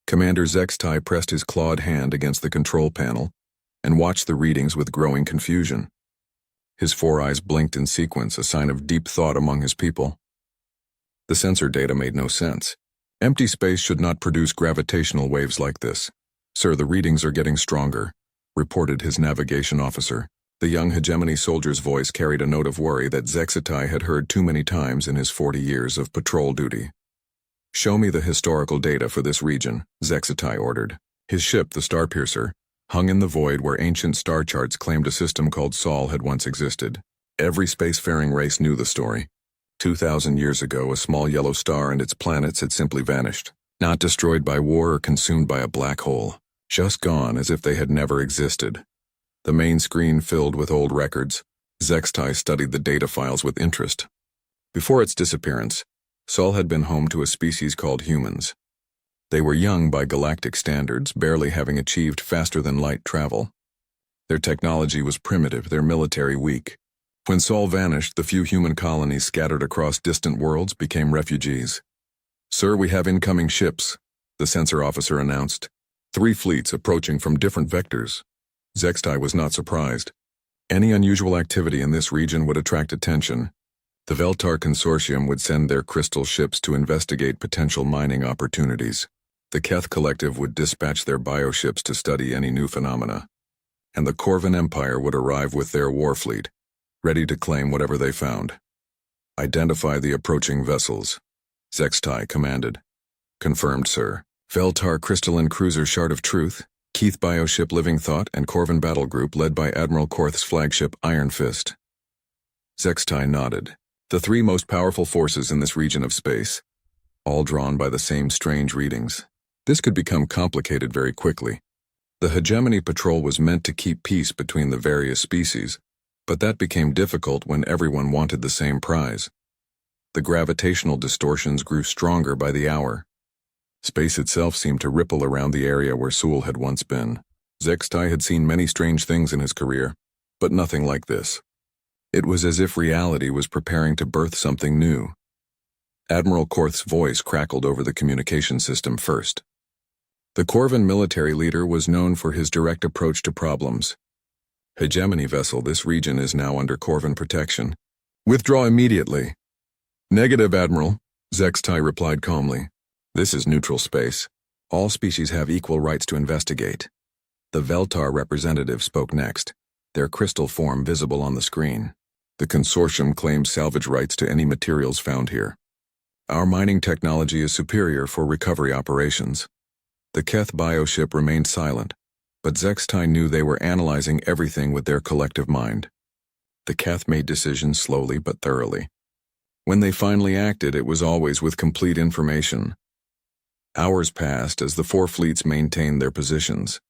Commander Zextai pressed his clawed hand against the control panel and watched the readings with growing confusion. His four eyes blinked in sequence, a sign of deep thought among his people. The sensor data made no sense. Empty space should not produce gravitational waves like this. "Sir, the readings are getting stronger," reported his navigation officer. The young hegemony soldier's voice carried a note of worry that Zextai had heard too many times in his 40 years of patrol duty. "Show me the historical data for this region," Zextai ordered. His ship, the Starpiercer, hung in the void where ancient star charts claimed a system called Sol had once existed. Every spacefaring race knew the story. 2,000 years ago, a small yellow star and its planets had simply vanished, not destroyed by war or consumed by a black hole, just gone as if they had never existed. The main screen filled with old records. Zextai studied the data files with interest. Before its disappearance, Sol had been home to a species called humans. They were young by galactic standards, barely having achieved faster-than-light travel. Their technology was primitive, their military weak. When Sol vanished, the few human colonies scattered across distant worlds became refugees. "Sir, we have incoming ships," the sensor officer announced. 3 fleets approaching from different vectors. Zextai was not surprised. Any unusual activity in this region would attract attention. The Veltar Consortium would send their crystal ships to investigate potential mining opportunities. The Keth Collective would dispatch their bioships to study any new phenomena. And the Corvan Empire would arrive with their war fleet, ready to claim whatever they found. "Identify the approaching vessels," Zextai commanded. "Confirmed, sir." Veltar Crystalline Cruiser Shard of Truth, Keith Bioship Living Thought, and Corvan Battle Group led by Admiral Korth's flagship Iron Fist. Zextai nodded. The 3 most powerful forces in this region of space, all drawn by the same strange readings. This could become complicated very quickly. The Hegemony Patrol was meant to keep peace between the various species, but that became difficult when everyone wanted the same prize. The gravitational distortions grew stronger by the hour. Space itself seemed to ripple around the area where Sul had once been. Zextai had seen many strange things in his career, but nothing like this. It was as if reality was preparing to birth something new. Admiral Korth's voice crackled over the communication system first. The Corvan military leader was known for his direct approach to problems. "Hegemony vessel, this region is now under Corvan protection. Withdraw immediately." "Negative, Admiral," Zextai replied calmly. "This is neutral space. All species have equal rights to investigate." The Veltar representative spoke next, their crystal form visible on the screen. "The consortium claims salvage rights to any materials found here. Our mining technology is superior for recovery operations." The Keth bioship remained silent, but Zextai knew they were analyzing everything with their collective mind. The Keth made decisions slowly but thoroughly. When they finally acted, it was always with complete information. Hours passed as the 4 fleets maintained their positions.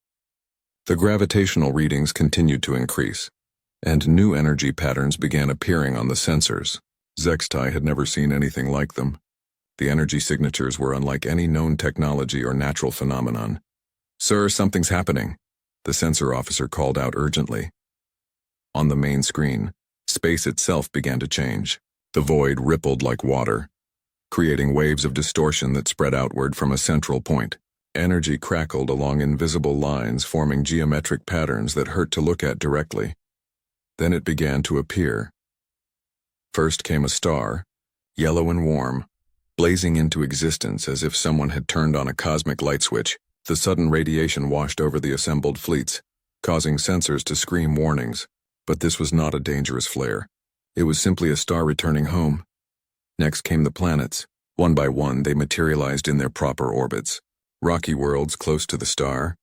The gravitational readings continued to increase, and new energy patterns began appearing on the sensors. Zextai had never seen anything like them. The energy signatures were unlike any known technology or natural phenomenon. "Sir, something's happening," the sensor officer called out urgently. On the main screen, space itself began to change. The void rippled like water, creating waves of distortion that spread outward from a central point. Energy crackled along invisible lines, forming geometric patterns that hurt to look at directly. Then it began to appear. First came a star, yellow and warm, blazing into existence as if someone had turned on a cosmic light switch. The sudden radiation washed over the assembled fleets, causing sensors to scream warnings. But this was not a dangerous flare. It was simply a star returning home. Next came the planets. One by one, they materialized in their proper orbits. Rocky worlds close to the star,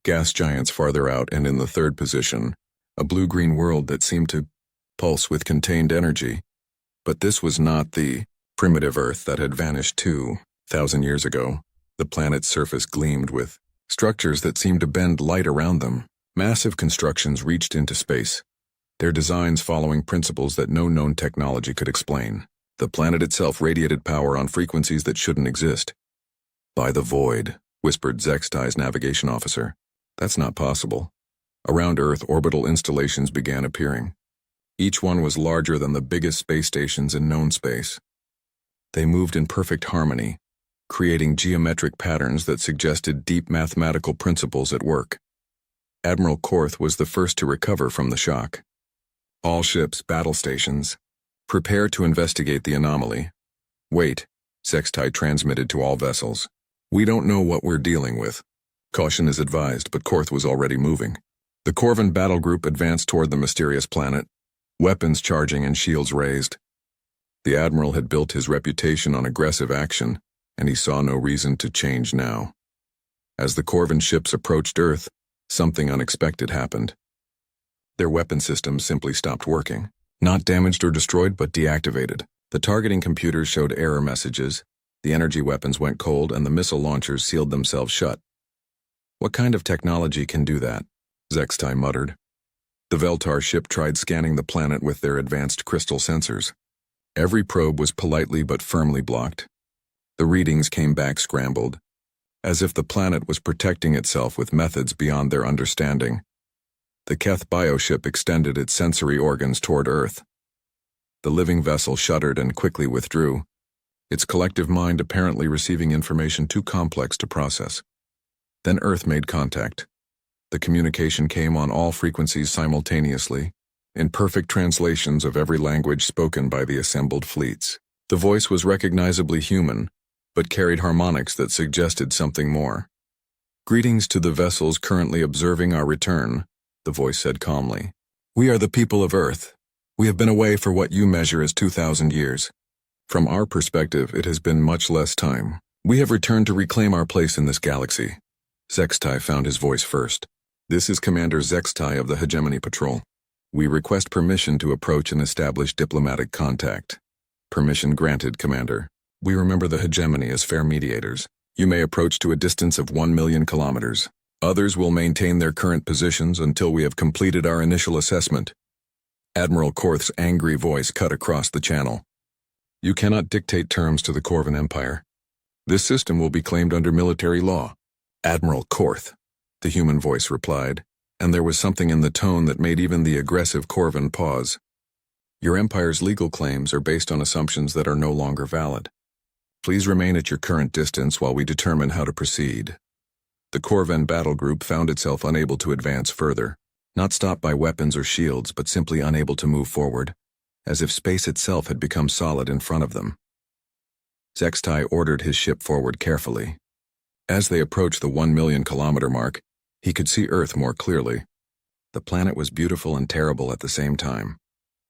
gas giants farther out, and in the 3rd position, a blue-green world that seemed to pulse with contained energy. But this was not the primitive Earth that had vanished 2,000 years ago. The planet's surface gleamed with structures that seemed to bend light around them. Massive constructions reached into space, their designs following principles that no known technology could explain. The planet itself radiated power on frequencies that shouldn't exist. "By the void," whispered Zextai's navigation officer. "That's not possible." Around Earth, orbital installations began appearing. Each one was larger than the biggest space stations in known space. They moved in perfect harmony, creating geometric patterns that suggested deep mathematical principles at work. Admiral Korth was the first to recover from the shock. All ships, battle stations, prepare to investigate the anomaly. Wait, Sextai transmitted to all vessels. We don't know what we're dealing with. Caution is advised, but Korth was already moving. The Corvan battle group advanced toward the mysterious planet, weapons charging and shields raised. The Admiral had built his reputation on aggressive action, and he saw no reason to change now. As the Corvan ships approached Earth, something unexpected happened. Their weapon systems simply stopped working. Not damaged or destroyed, but deactivated. The targeting computers showed error messages, the energy weapons went cold, and the missile launchers sealed themselves shut. What kind of technology can do that? Sextai muttered. The Veltar ship tried scanning the planet with their advanced crystal sensors. Every probe was politely but firmly blocked. The readings came back scrambled, as if the planet was protecting itself with methods beyond their understanding. The Keth bioship extended its sensory organs toward Earth. The living vessel shuddered and quickly withdrew, its collective mind apparently receiving information too complex to process. Then Earth made contact. The communication came on all frequencies simultaneously, in perfect translations of every language spoken by the assembled fleets. The voice was recognizably human, but carried harmonics that suggested something more. "Greetings to the vessels currently observing our return," the voice said calmly. "We are the people of Earth. We have been away for what you measure as 2,000 years. From our perspective, it has been much less time. We have returned to reclaim our place in this galaxy." Sextai found his voice first. "This is Commander Sextai of the Hegemony Patrol. We request permission to approach and establish diplomatic contact." "Permission granted, Commander. We remember the Hegemony as fair mediators. You may approach to a distance of 1,000,000 kilometers. Others will maintain their current positions until we have completed our initial assessment." Admiral Korth's angry voice cut across the channel. "You cannot dictate terms to the Corvan Empire. This system will be claimed under military law." "Admiral Korth," the human voice replied, and there was something in the tone that made even the aggressive Corvan pause. "Your empire's legal claims are based on assumptions that are no longer valid. Please remain at your current distance while we determine how to proceed." The Corvan battle group found itself unable to advance further, not stopped by weapons or shields, but simply unable to move forward, as if space itself had become solid in front of them. Sextai ordered his ship forward carefully. As they approached the 1,000,000-kilometer mark, he could see Earth more clearly. The planet was beautiful and terrible at the same time.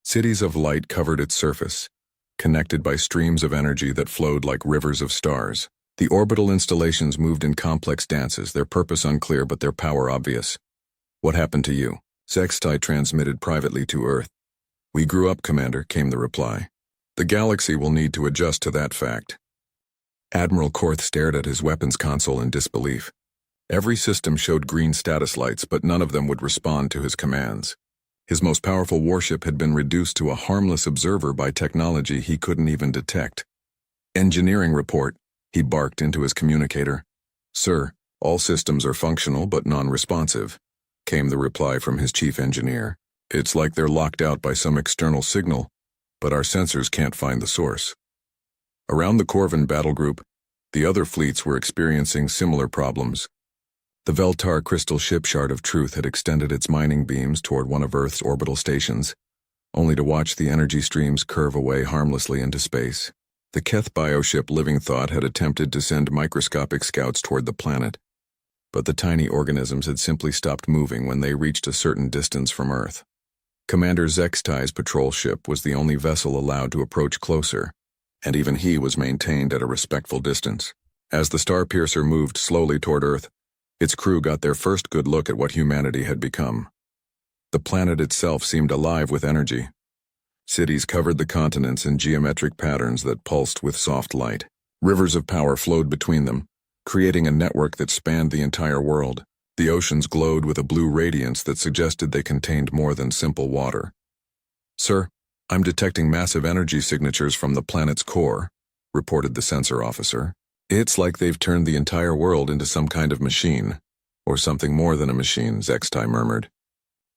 Cities of light covered its surface, connected by streams of energy that flowed like rivers of stars. The orbital installations moved in complex dances, their purpose unclear but their power obvious. "What happened to you?" Sextai transmitted privately to Earth. "We grew up, Commander," came the reply. "The galaxy will need to adjust to that fact." Admiral Korth stared at his weapons console in disbelief. Every system showed green status lights, but none of them would respond to his commands. His most powerful warship had been reduced to a harmless observer by technology he couldn't even detect. "Engineering report," he barked into his communicator. "Sir, all systems are functional but non-responsive," came the reply from his chief engineer. "It's like they're locked out by some external signal, but our sensors can't find the source." Around the Corvan battle group, the other fleets were experiencing similar problems. The Veltar crystal ship Shard of Truth had extended its mining beams toward one of Earth's orbital stations, only to watch the energy streams curve away harmlessly into space. The Keth bioship Living Thought had attempted to send microscopic scouts toward the planet, but the tiny organisms had simply stopped moving when they reached a certain distance from Earth. Commander Sextai's patrol ship was the only vessel allowed to approach closer, and even he was maintained at a respectful distance. As the Starpiercer moved slowly toward Earth, its crew got their first good look at what humanity had become. The planet itself seemed alive with energy. Cities covered the continents in geometric patterns that pulsed with soft light. Rivers of power flowed between them, creating a network that spanned the entire world. The oceans glowed with a blue radiance that suggested they contained more than simple water. "Sir, I'm detecting massive energy signatures from the planet's core," reported the sensor officer. "It's like they've turned the entire world into some kind of machine, or something more than a machine," Sextai murmured.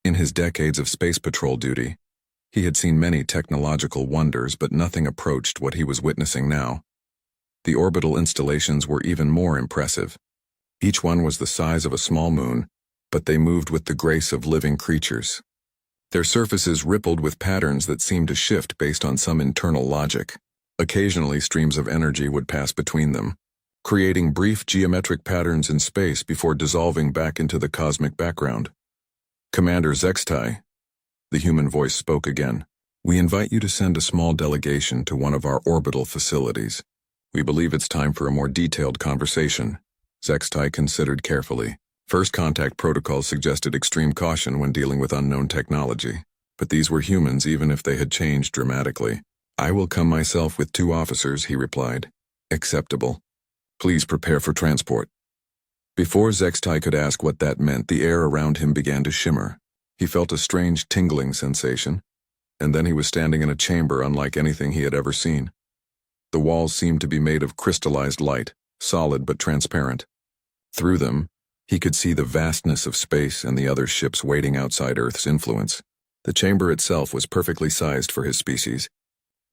In his decades of space patrol duty, he had seen many technological wonders, but nothing approached what he was witnessing now. The orbital installations were even more impressive. Each one was the size of a small moon, but they moved with the grace of living creatures. Their surfaces rippled with patterns that seemed to shift based on some internal logic. Occasionally, streams of energy would pass between them, creating brief geometric patterns in space before dissolving back into the cosmic background. "Commander Zextai," the human voice spoke again, "we invite you to send a small delegation to one of our orbital facilities. We believe it's time for a more detailed conversation." Zextai considered carefully. First contact protocols suggested extreme caution when dealing with unknown technology, but these were humans even if they had changed dramatically. "I will come myself with 2 officers," he replied. "Acceptable. Please prepare for transport." Before Zextai could ask what that meant, the air around him began to shimmer. He felt a strange tingling sensation, and then he was standing in a chamber unlike anything he had ever seen. The walls seemed to be made of crystallized light, solid but transparent. Through them, he could see the vastness of space and the other ships waiting outside Earth's influence. The chamber itself was perfectly sized for his species,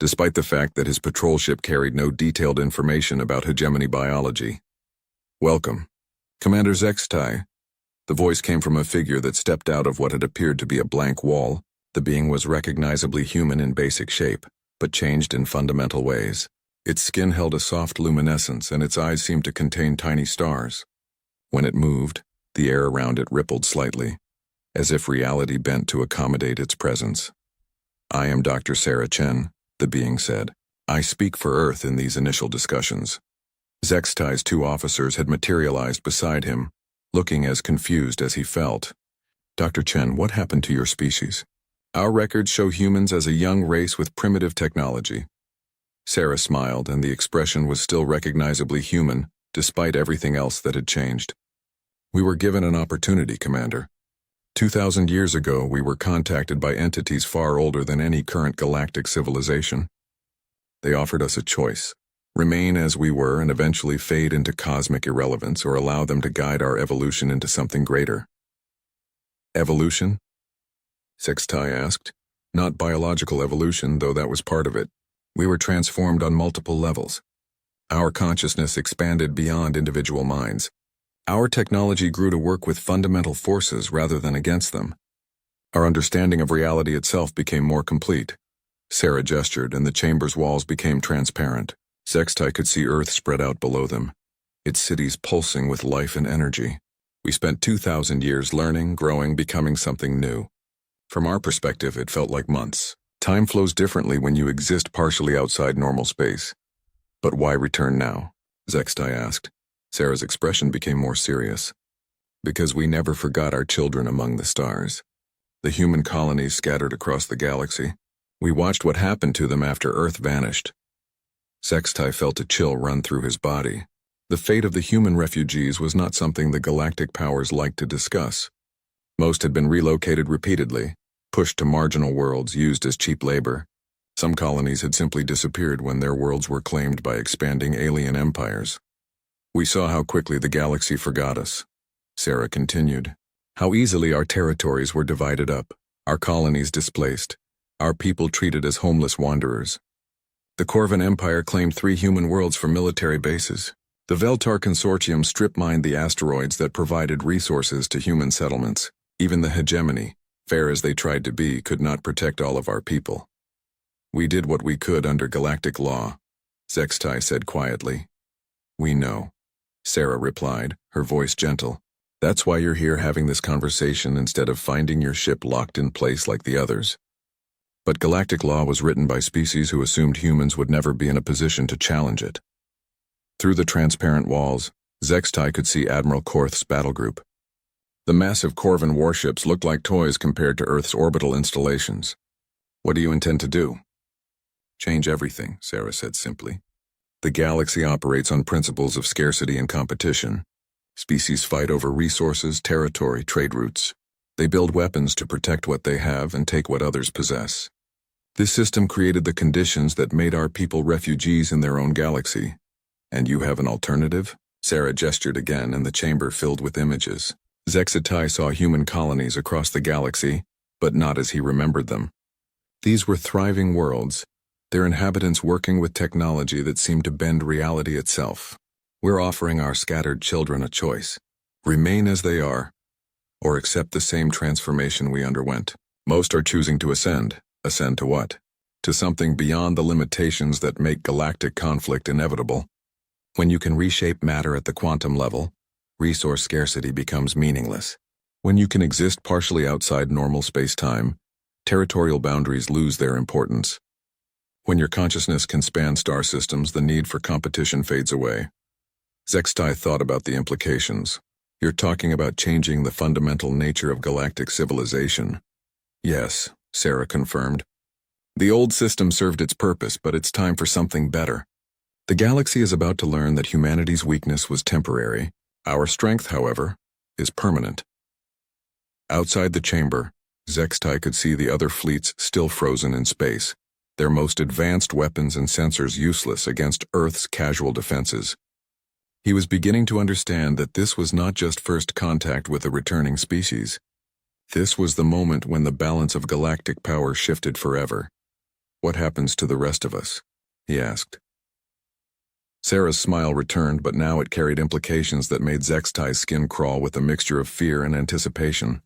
despite the fact that his patrol ship carried no detailed information about hegemony biology. "Welcome, Commander Zextai." The voice came from a figure that stepped out of what had appeared to be a blank wall. The being was recognizably human in basic shape, but changed in fundamental ways. Its skin held a soft luminescence, and its eyes seemed to contain tiny stars. When it moved, the air around it rippled slightly, as if reality bent to accommodate its presence. "I am Dr. Sarah Chen," the being said. "I speak for Earth in these initial discussions." Zextai's 2 officers had materialized beside him, looking as confused as he felt. "Dr. Chen, what happened to your species?" "Our records show humans as a young race with primitive technology." Sarah smiled, and the expression was still recognizably human, despite everything else that had changed. "We were given an opportunity, Commander. 2,000 years ago, we were contacted by entities far older than any current galactic civilization. They offered us a choice: remain as we were and eventually fade into cosmic irrelevance, or allow them to guide our evolution into something greater." "Evolution?" Zextai asked. "Not biological evolution, though that was part of it. We were transformed on multiple levels. Our consciousness expanded beyond individual minds. Our technology grew to work with fundamental forces rather than against them. Our understanding of reality itself became more complete." Sarah gestured, and the chamber's walls became transparent. Zextai could see Earth spread out below them, its cities pulsing with life and energy. "We spent 2,000 years learning, growing, becoming something new. From our perspective, it felt like months. Time flows differently when you exist partially outside normal space." "But why return now?" Zextai asked. Sarah's expression became more serious. "Because we never forgot our children among the stars. The human colonies scattered across the galaxy. We watched what happened to them after Earth vanished." Zextai felt a chill run through his body. The fate of the human refugees was not something the galactic powers liked to discuss. Most had been relocated repeatedly, pushed to marginal worlds used as cheap labor. Some colonies had simply disappeared when their worlds were claimed by expanding alien empires. "We saw how quickly the galaxy forgot us," Sarah continued. "How easily our territories were divided up, our colonies displaced, our people treated as homeless wanderers. The Corvan Empire claimed 3 human worlds for military bases. The Veltar Consortium strip-mined the asteroids that provided resources to human settlements. Even the hegemony, fair as they tried to be, could not protect all of our people. We did what we could under galactic law," Zextai said quietly. "We know," Sarah replied, her voice gentle. "That's why you're here having this conversation instead of finding your ship locked in place like the others." But galactic law was written by species who assumed humans would never be in a position to challenge it. Through the transparent walls, Zextai could see Admiral Korth's battle group. The massive Corvan warships looked like toys compared to Earth's orbital installations. "What do you intend to do?" "Change everything," Sarah said simply. "The galaxy operates on principles of scarcity and competition. Species fight over resources, territory, trade routes. They build weapons to protect what they have and take what others possess. This system created the conditions that made our people refugees in their own galaxy. And you have an alternative?" Sarah gestured again, and the chamber filled with images. Zextai saw human colonies across the galaxy, but not as he remembered them. These were thriving worlds, their inhabitants working with technology that seemed to bend reality itself. We're offering our scattered children a choice: remain as they are, or accept the same transformation we underwent. Most are choosing to ascend. Ascend to what? To something beyond the limitations that make galactic conflict inevitable. When you can reshape matter at the quantum level, resource scarcity becomes meaningless. When you can exist partially outside normal space-time, territorial boundaries lose their importance. When your consciousness can span star systems, the need for competition fades away. Zextai thought about the implications. You're talking about changing the fundamental nature of galactic civilization. Yes, Sarah confirmed. The old system served its purpose, but it's time for something better. The galaxy is about to learn that humanity's weakness was temporary. Our strength, however, is permanent. Outside the chamber, Zextai could see the other fleets still frozen in space, their most advanced weapons and sensors useless against Earth's casual defenses. He was beginning to understand that this was not just first contact with a returning species. This was the moment when the balance of galactic power shifted forever. What happens to the rest of us? He asked. Sarah's smile returned, but now it carried implications that made Zextai's skin crawl with a mixture of fear and anticipation.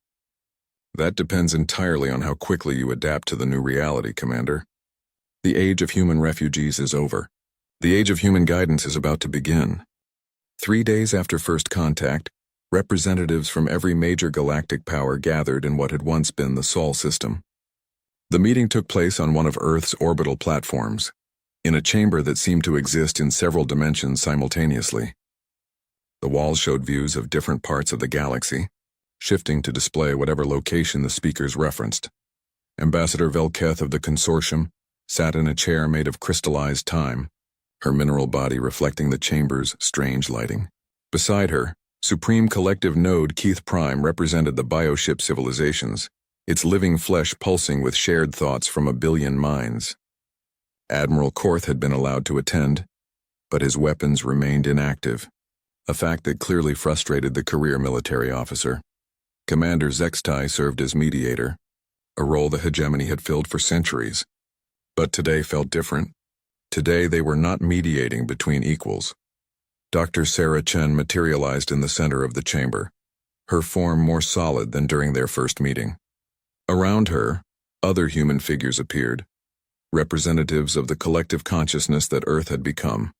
That depends entirely on how quickly you adapt to the new reality, Commander. The age of human refugees is over. The age of human guidance is about to begin. 3 days after first contact, representatives from every major galactic power gathered in what had once been the Sol system. The meeting took place on one of Earth's orbital platforms, in a chamber that seemed to exist in several dimensions simultaneously. The walls showed views of different parts of the galaxy, shifting to display whatever location the speakers referenced. Ambassador Velketh of the consortium sat in a chair made of crystallized time, her mineral body reflecting the chamber's strange lighting. Beside her, Supreme Collective Node Keith Prime represented the bioship civilizations, its living flesh pulsing with shared thoughts from a billion minds. Admiral Korth had been allowed to attend, but his weapons remained inactive, a fact that clearly frustrated the career military officer. Commander Zextai served as mediator, a role the hegemony had filled for centuries. But today felt different. Today they were not mediating between equals. Dr. Sarah Chen materialized in the center of the chamber, her form more solid than during their first meeting. Around her, other human figures appeared, representatives of the collective consciousness that Earth had become.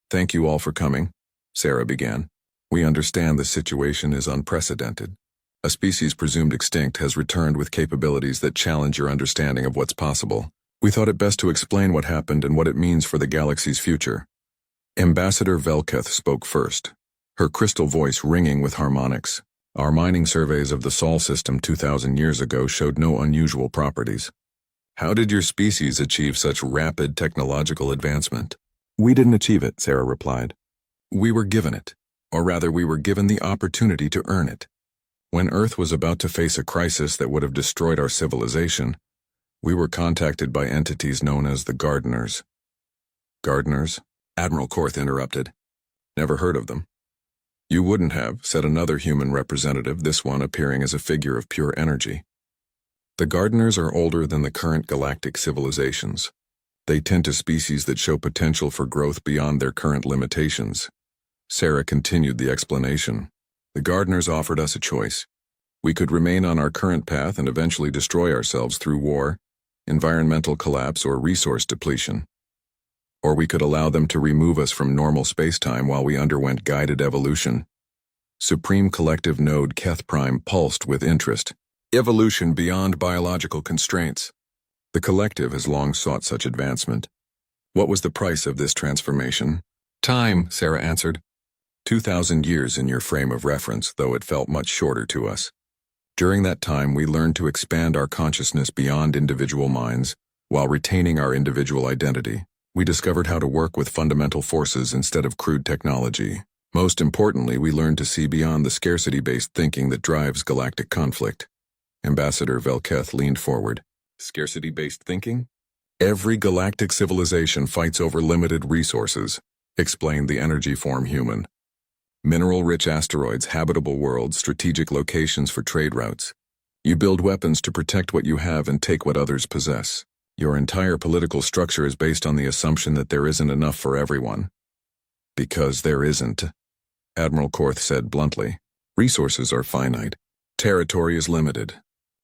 "Thank you all for coming," Sarah began. "We understand the situation is unprecedented. A species presumed extinct has returned with capabilities that challenge your understanding of what's possible. We thought it best to explain what happened and what it means for the galaxy's future." Ambassador Velketh spoke first, her crystal voice ringing with harmonics. "Our mining surveys of the Sol system 2,000 years ago showed no unusual properties. How did your species achieve such rapid technological advancement?" "We didn't achieve it," Sarah replied. "We were given it, or rather we were given the opportunity to earn it. When Earth was about to face a crisis that would have destroyed our civilization, we were contacted by entities known as the Gardeners." "Gardeners?" Admiral Korth interrupted. "Never heard of them." "You wouldn't have," said another human representative, this one appearing as a figure of pure energy. "The Gardeners are older than the current galactic civilizations. They tend to species that show potential for growth beyond their current limitations." Sarah continued the explanation. "The Gardeners offered us a choice. We could remain on our current path and eventually destroy ourselves through war, environmental collapse, or resource depletion. Or we could allow them to remove us from normal spacetime while we underwent guided evolution." Supreme Collective Node Keth Prime pulsed with interest. "Evolution beyond biological constraints. The Collective has long sought such advancement. What was the price of this transformation?" "Time," Sarah answered. 2,000 years in your frame of reference, though it felt much shorter to us. During that time, we learned to expand our consciousness beyond individual minds, while retaining our individual identity. We discovered how to work with fundamental forces instead of crude technology. Most importantly, we learned to see beyond the scarcity-based thinking that drives galactic conflict. Ambassador Velketh leaned forward. "Scarcity-based thinking?" "Every galactic civilization fights over limited resources," explained the energy form human. "Mineral-rich asteroids, habitable worlds, strategic locations for trade routes. You build weapons to protect what you have and take what others possess. Your entire political structure is based on the assumption that there isn't enough for everyone. Because there isn't, Admiral Korth said bluntly. Resources are finite. Territory is limited.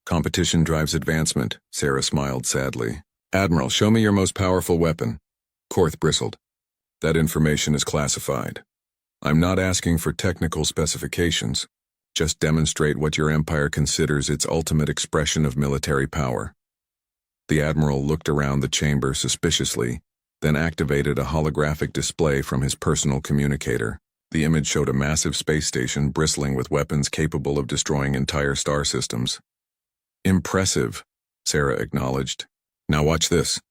Competition drives advancement, Sarah smiled sadly. Admiral, show me your most powerful weapon. Korth bristled. That information is classified. I'm not asking for technical specifications. Just demonstrate what your empire considers its ultimate expression of military power. The Admiral looked around the chamber suspiciously, then activated a holographic display from his personal communicator. The image showed a massive space station bristling with weapons capable of destroying entire star systems. Impressive, Sarah acknowledged. Now watch this.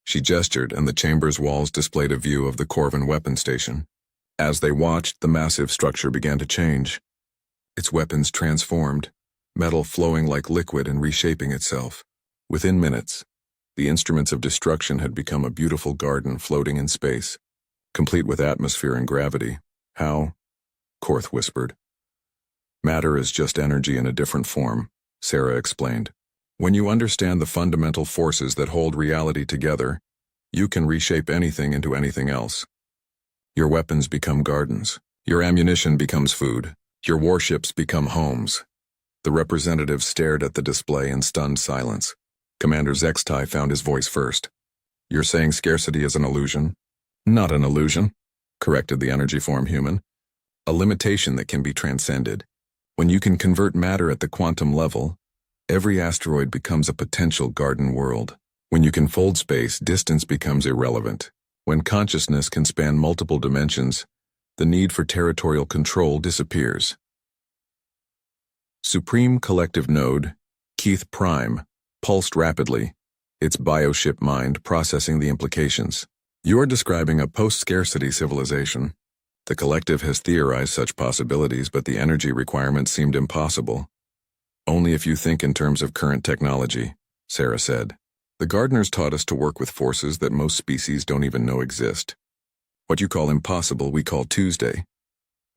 She gestured, and the chamber's walls displayed a view of the Corvan weapon station. As they watched, the massive structure began to change. Its weapons transformed, metal flowing like liquid and reshaping itself. Within minutes, the instruments of destruction had become a beautiful garden floating in space, complete with atmosphere and gravity. How? Korth whispered. Matter is just energy in a different form, Sarah explained. When you understand the fundamental forces that hold reality together, you can reshape anything into anything else. Your weapons become gardens. Your ammunition becomes food. Your warships become homes. The representative stared at the display in stunned silence. Commander Zextai found his voice first. You're saying scarcity is an illusion? Not an illusion, corrected the energy form human. A limitation that can be transcended. When you can convert matter at the quantum level, every asteroid becomes a potential garden world. When you can fold space, distance becomes irrelevant. When consciousness can span multiple dimensions, the need for territorial control disappears. Supreme Collective Node, Keith Prime, pulsed rapidly, its bioship mind processing the implications. You're describing a post-scarcity civilization. The collective has theorized such possibilities, but the energy requirements seemed impossible. Only if you think in terms of current technology, Sarah said. The gardeners taught us to work with forces that most species don't even know exist. What you call impossible, we call Tuesday.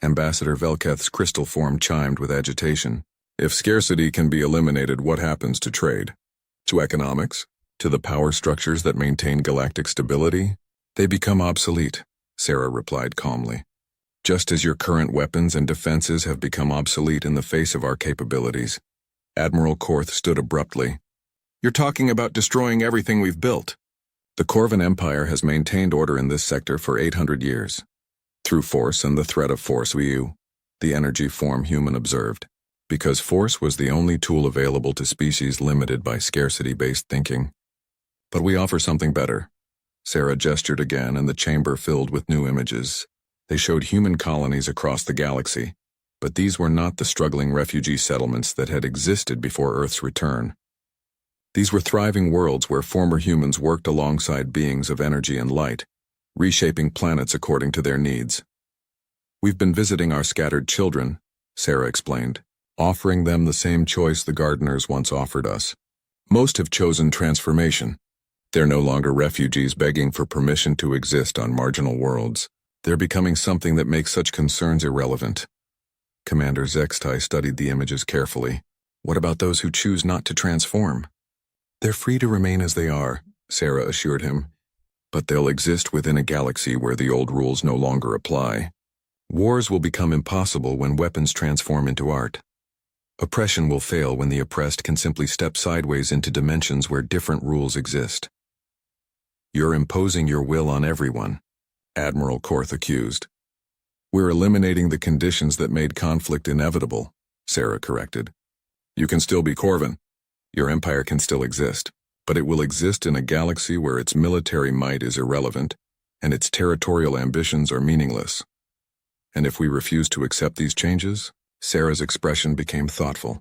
Ambassador Velketh's crystal form chimed with agitation. If scarcity can be eliminated, what happens to trade? To economics? To the power structures that maintain galactic stability? They become obsolete, Sarah replied calmly. Just as your current weapons and defenses have become obsolete in the face of our capabilities. Admiral Korth stood abruptly. You're talking about destroying everything we've built. The Corvan Empire has maintained order in this sector for 800 years. Through force and the threat of force the energy form human observed. Because force was the only tool available to species limited by scarcity-based thinking. But we offer something better. Sarah gestured again, and the chamber filled with new images. They showed human colonies across the galaxy, but these were not the struggling refugee settlements that had existed before Earth's return. These were thriving worlds where former humans worked alongside beings of energy and light, reshaping planets according to their needs. We've been visiting our scattered children, Sarah explained, offering them the same choice the gardeners once offered us. Most have chosen transformation. They're no longer refugees begging for permission to exist on marginal worlds. They're becoming something that makes such concerns irrelevant. Commander Zextai studied the images carefully. What about those who choose not to transform? They're free to remain as they are, Sarah assured him. But they'll exist within a galaxy where the old rules no longer apply. Wars will become impossible when weapons transform into art. Oppression will fail when the oppressed can simply step sideways into dimensions where different rules exist. You're imposing your will on everyone, Admiral Korth accused. We're eliminating the conditions that made conflict inevitable, Sarah corrected. You can still be Corvan. Your empire can still exist, but it will exist in a galaxy where its military might is irrelevant and its territorial ambitions are meaningless. And if we refuse to accept these changes, Sarah's expression became thoughtful.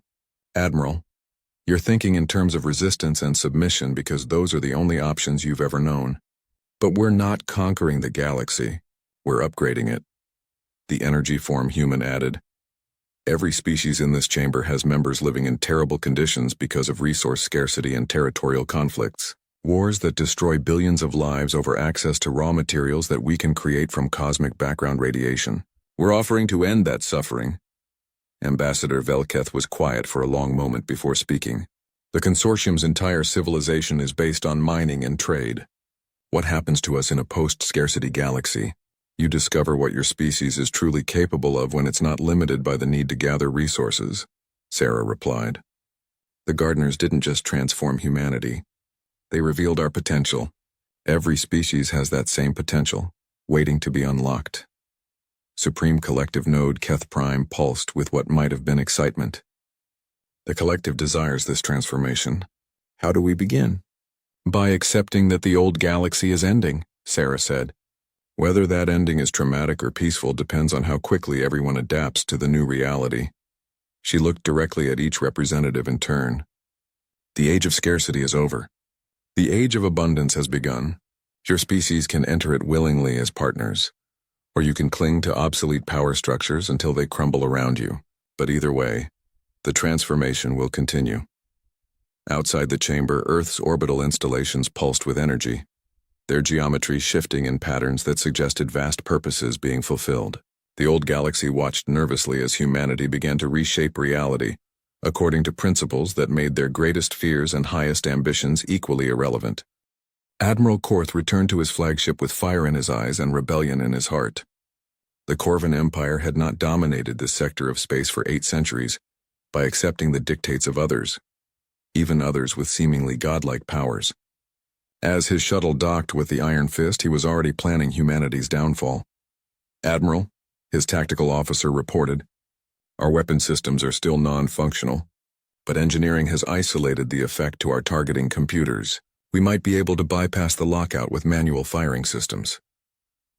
Admiral, you're thinking in terms of resistance and submission because those are the only options you've ever known. But we're not conquering the galaxy, we're upgrading it. The energy form human added. Every species in this chamber has members living in terrible conditions because of resource scarcity and territorial conflicts. Wars that destroy billions of lives over access to raw materials that we can create from cosmic background radiation. We're offering to end that suffering. Ambassador Velketh was quiet for a long moment before speaking. The consortium's entire civilization is based on mining and trade. What happens to us in a post-scarcity galaxy? You discover what your species is truly capable of when it's not limited by the need to gather resources, Sarah replied. The gardeners didn't just transform humanity. They revealed our potential. Every species has that same potential, waiting to be unlocked. Supreme Collective Node Keth Prime pulsed with what might have been excitement. The collective desires this transformation. How do we begin? By accepting that the old galaxy is ending, Sarah said. Whether that ending is traumatic or peaceful depends on how quickly everyone adapts to the new reality. She looked directly at each representative in turn. The age of scarcity is over. The age of abundance has begun. Your species can enter it willingly as partners, or you can cling to obsolete power structures until they crumble around you. But either way, the transformation will continue. Outside the chamber, Earth's orbital installations pulsed with energy, their geometry shifting in patterns that suggested vast purposes being fulfilled. The old galaxy watched nervously as humanity began to reshape reality, according to principles that made their greatest fears and highest ambitions equally irrelevant. Admiral Korth returned to his flagship with fire in his eyes and rebellion in his heart. The Corvan Empire had not dominated this sector of space for 8 centuries by accepting the dictates of others, even others with seemingly godlike powers. As his shuttle docked with the Iron Fist, he was already planning humanity's downfall. Admiral, his tactical officer reported, our weapon systems are still non-functional, but engineering has isolated the effect to our targeting computers. We might be able to bypass the lockout with manual firing systems.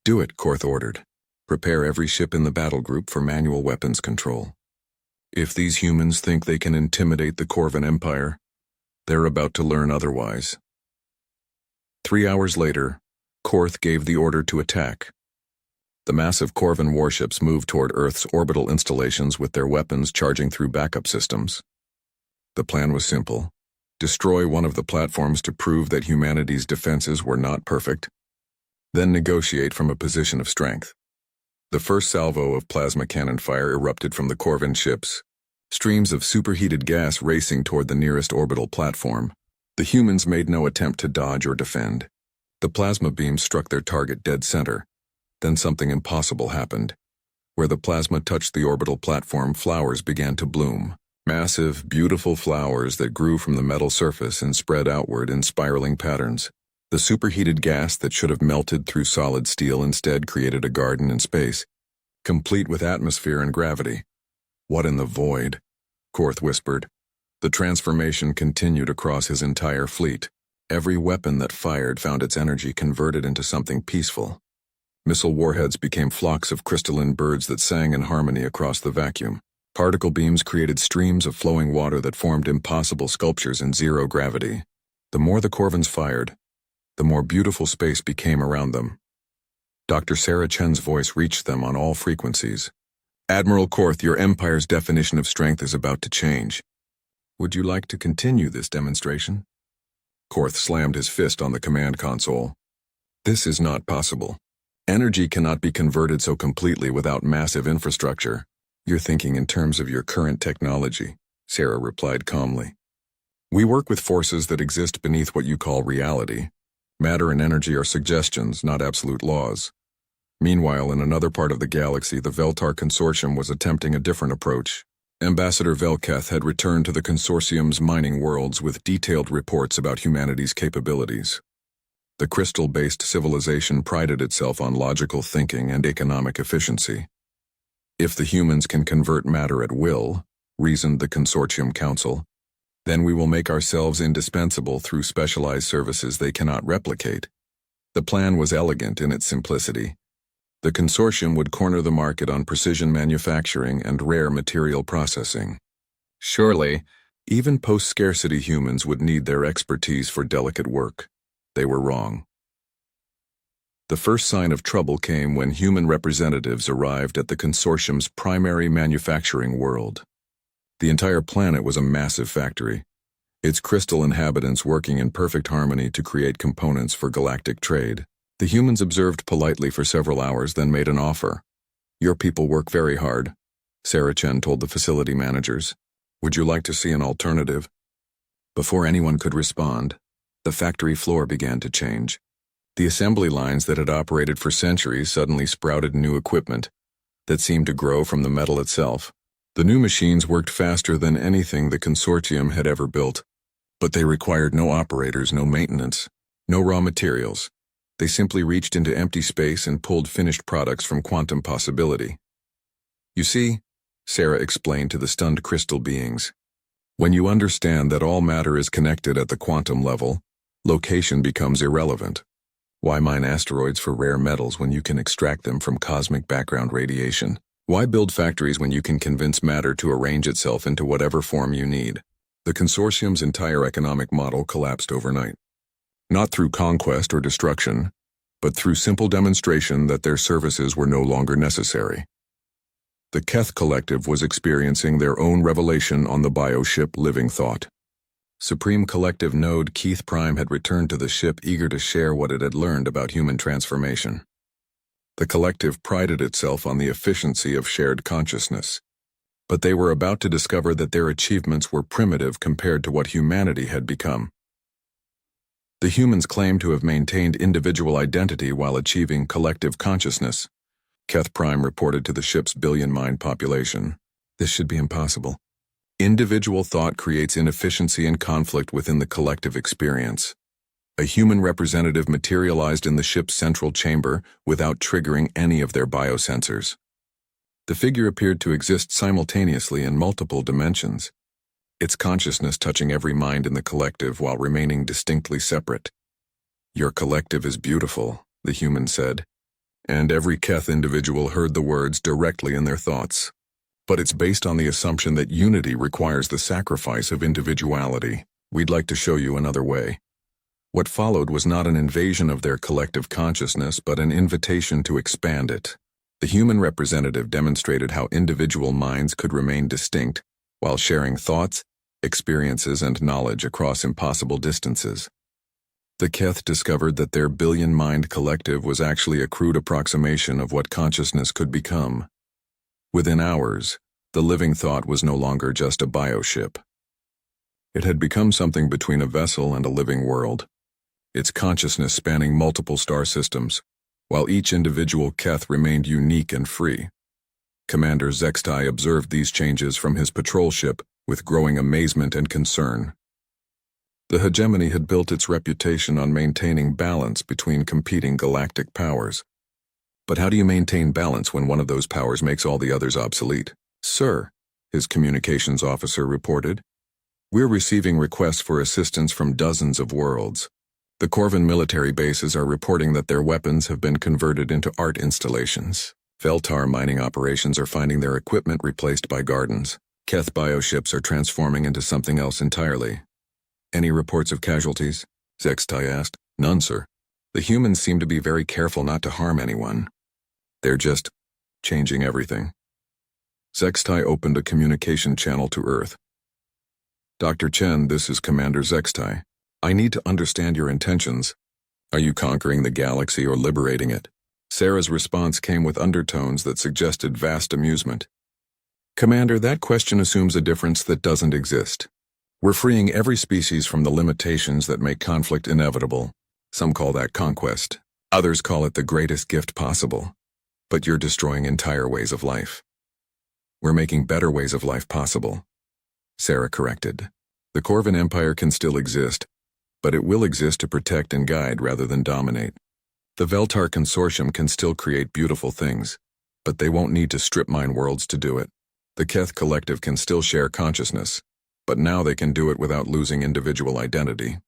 Do it, Korth ordered. Prepare every ship in the battle group for manual weapons control. If these humans think they can intimidate the Corvan Empire, they're about to learn otherwise. 3 hours later, Korth gave the order to attack. The massive Corvan warships moved toward Earth's orbital installations with their weapons charging through backup systems. The plan was simple. Destroy one of the platforms to prove that humanity's defenses were not perfect, then negotiate from a position of strength. The first salvo of plasma cannon fire erupted from the Corvan ships, streams of superheated gas racing toward the nearest orbital platform. The humans made no attempt to dodge or defend. The plasma beams struck their target dead center. Then something impossible happened. Where the plasma touched the orbital platform, flowers began to bloom. Massive, beautiful flowers that grew from the metal surface and spread outward in spiraling patterns. The superheated gas that should have melted through solid steel instead created a garden in space, complete with atmosphere and gravity. What in the void? Korth whispered. The transformation continued across his entire fleet. Every weapon that fired found its energy converted into something peaceful. Missile warheads became flocks of crystalline birds that sang in harmony across the vacuum. Particle beams created streams of flowing water that formed impossible sculptures in zero gravity. The more the Corvans fired, the more beautiful space became around them. Dr. Sarah Chen's voice reached them on all frequencies. Admiral Korth, your empire's definition of strength is about to change. Would you like to continue this demonstration? Korth slammed his fist on the command console. This is not possible. Energy cannot be converted so completely without massive infrastructure. You're thinking in terms of your current technology, Sarah replied calmly. We work with forces that exist beneath what you call reality. Matter and energy are suggestions, not absolute laws. Meanwhile, in another part of the galaxy, the Veltar Consortium was attempting a different approach. Ambassador Velketh had returned to the consortium's mining worlds with detailed reports about humanity's capabilities. The crystal-based civilization prided itself on logical thinking and economic efficiency. If the humans can convert matter at will, reasoned the Consortium Council, then we will make ourselves indispensable through specialized services they cannot replicate. The plan was elegant in its simplicity. The consortium would corner the market on precision manufacturing and rare material processing. Surely, even post-scarcity humans would need their expertise for delicate work. They were wrong. The first sign of trouble came when human representatives arrived at the consortium's primary manufacturing world. The entire planet was a massive factory, its crystal inhabitants working in perfect harmony to create components for galactic trade. The humans observed politely for several hours, then made an offer. Your people work very hard, Sarah Chen told the facility managers. Would you like to see an alternative? Before anyone could respond, the factory floor began to change. The assembly lines that had operated for centuries suddenly sprouted new equipment that seemed to grow from the metal itself. The new machines worked faster than anything the consortium had ever built, but they required no operators, no maintenance, no raw materials. They simply reached into empty space and pulled finished products from quantum possibility. You see, Sarah explained to the stunned crystal beings, when you understand that all matter is connected at the quantum level, location becomes irrelevant. Why mine asteroids for rare metals when you can extract them from cosmic background radiation? Why build factories when you can convince matter to arrange itself into whatever form you need? The consortium's entire economic model collapsed overnight. Not through conquest or destruction, but through simple demonstration that their services were no longer necessary. The Keth Collective was experiencing their own revelation on the bioship Living Thought. Supreme Collective Node Keith Prime had returned to the ship eager to share what it had learned about human transformation. The collective prided itself on the efficiency of shared consciousness, but they were about to discover that their achievements were primitive compared to what humanity had become. The humans claimed to have maintained individual identity while achieving collective consciousness. Keth Prime reported to the ship's billion-mind population. This should be impossible. Individual thought creates inefficiency and conflict within the collective experience. A human representative materialized in the ship's central chamber without triggering any of their biosensors. The figure appeared to exist simultaneously in multiple dimensions, its consciousness touching every mind in the collective while remaining distinctly separate. Your collective is beautiful, the human said, and every Keth individual heard the words directly in their thoughts. But it's based on the assumption that unity requires the sacrifice of individuality. We'd like to show you another way. What followed was not an invasion of their collective consciousness, but an invitation to expand it. The human representative demonstrated how individual minds could remain distinct while sharing thoughts, experiences, and knowledge across impossible distances. The Keth discovered that their billion-mind collective was actually a crude approximation of what consciousness could become. Within hours, the Living Thought was no longer just a bioship. It had become something between a vessel and a living world, its consciousness spanning multiple star systems, while each individual Keth remained unique and free. Commander Zextai observed these changes from his patrol ship with growing amazement and concern. The hegemony had built its reputation on maintaining balance between competing galactic powers. But how do you maintain balance when one of those powers makes all the others obsolete? Sir, his communications officer reported, we're receiving requests for assistance from dozens of worlds. The Corvin military bases are reporting that their weapons have been converted into art installations. Veltar mining operations are finding their equipment replaced by gardens. Keth bioships are transforming into something else entirely. Any reports of casualties? Zextai asked. None, sir. The humans seem to be very careful not to harm anyone. They're just changing everything. Zextai opened a communication channel to Earth. Dr. Chen, this is Commander Zextai. I need to understand your intentions. Are you conquering the galaxy or liberating it? Sarah's response came with undertones that suggested vast amusement. Commander, that question assumes a difference that doesn't exist. We're freeing every species from the limitations that make conflict inevitable. Some call that conquest. Others call it the greatest gift possible. But you're destroying entire ways of life. We're making better ways of life possible. Sarah corrected. The Corvin Empire can still exist, but it will exist to protect and guide rather than dominate. The Veltar Consortium can still create beautiful things, but they won't need to strip mine worlds to do it. The Keth Collective can still share consciousness, but now they can do it without losing individual identity.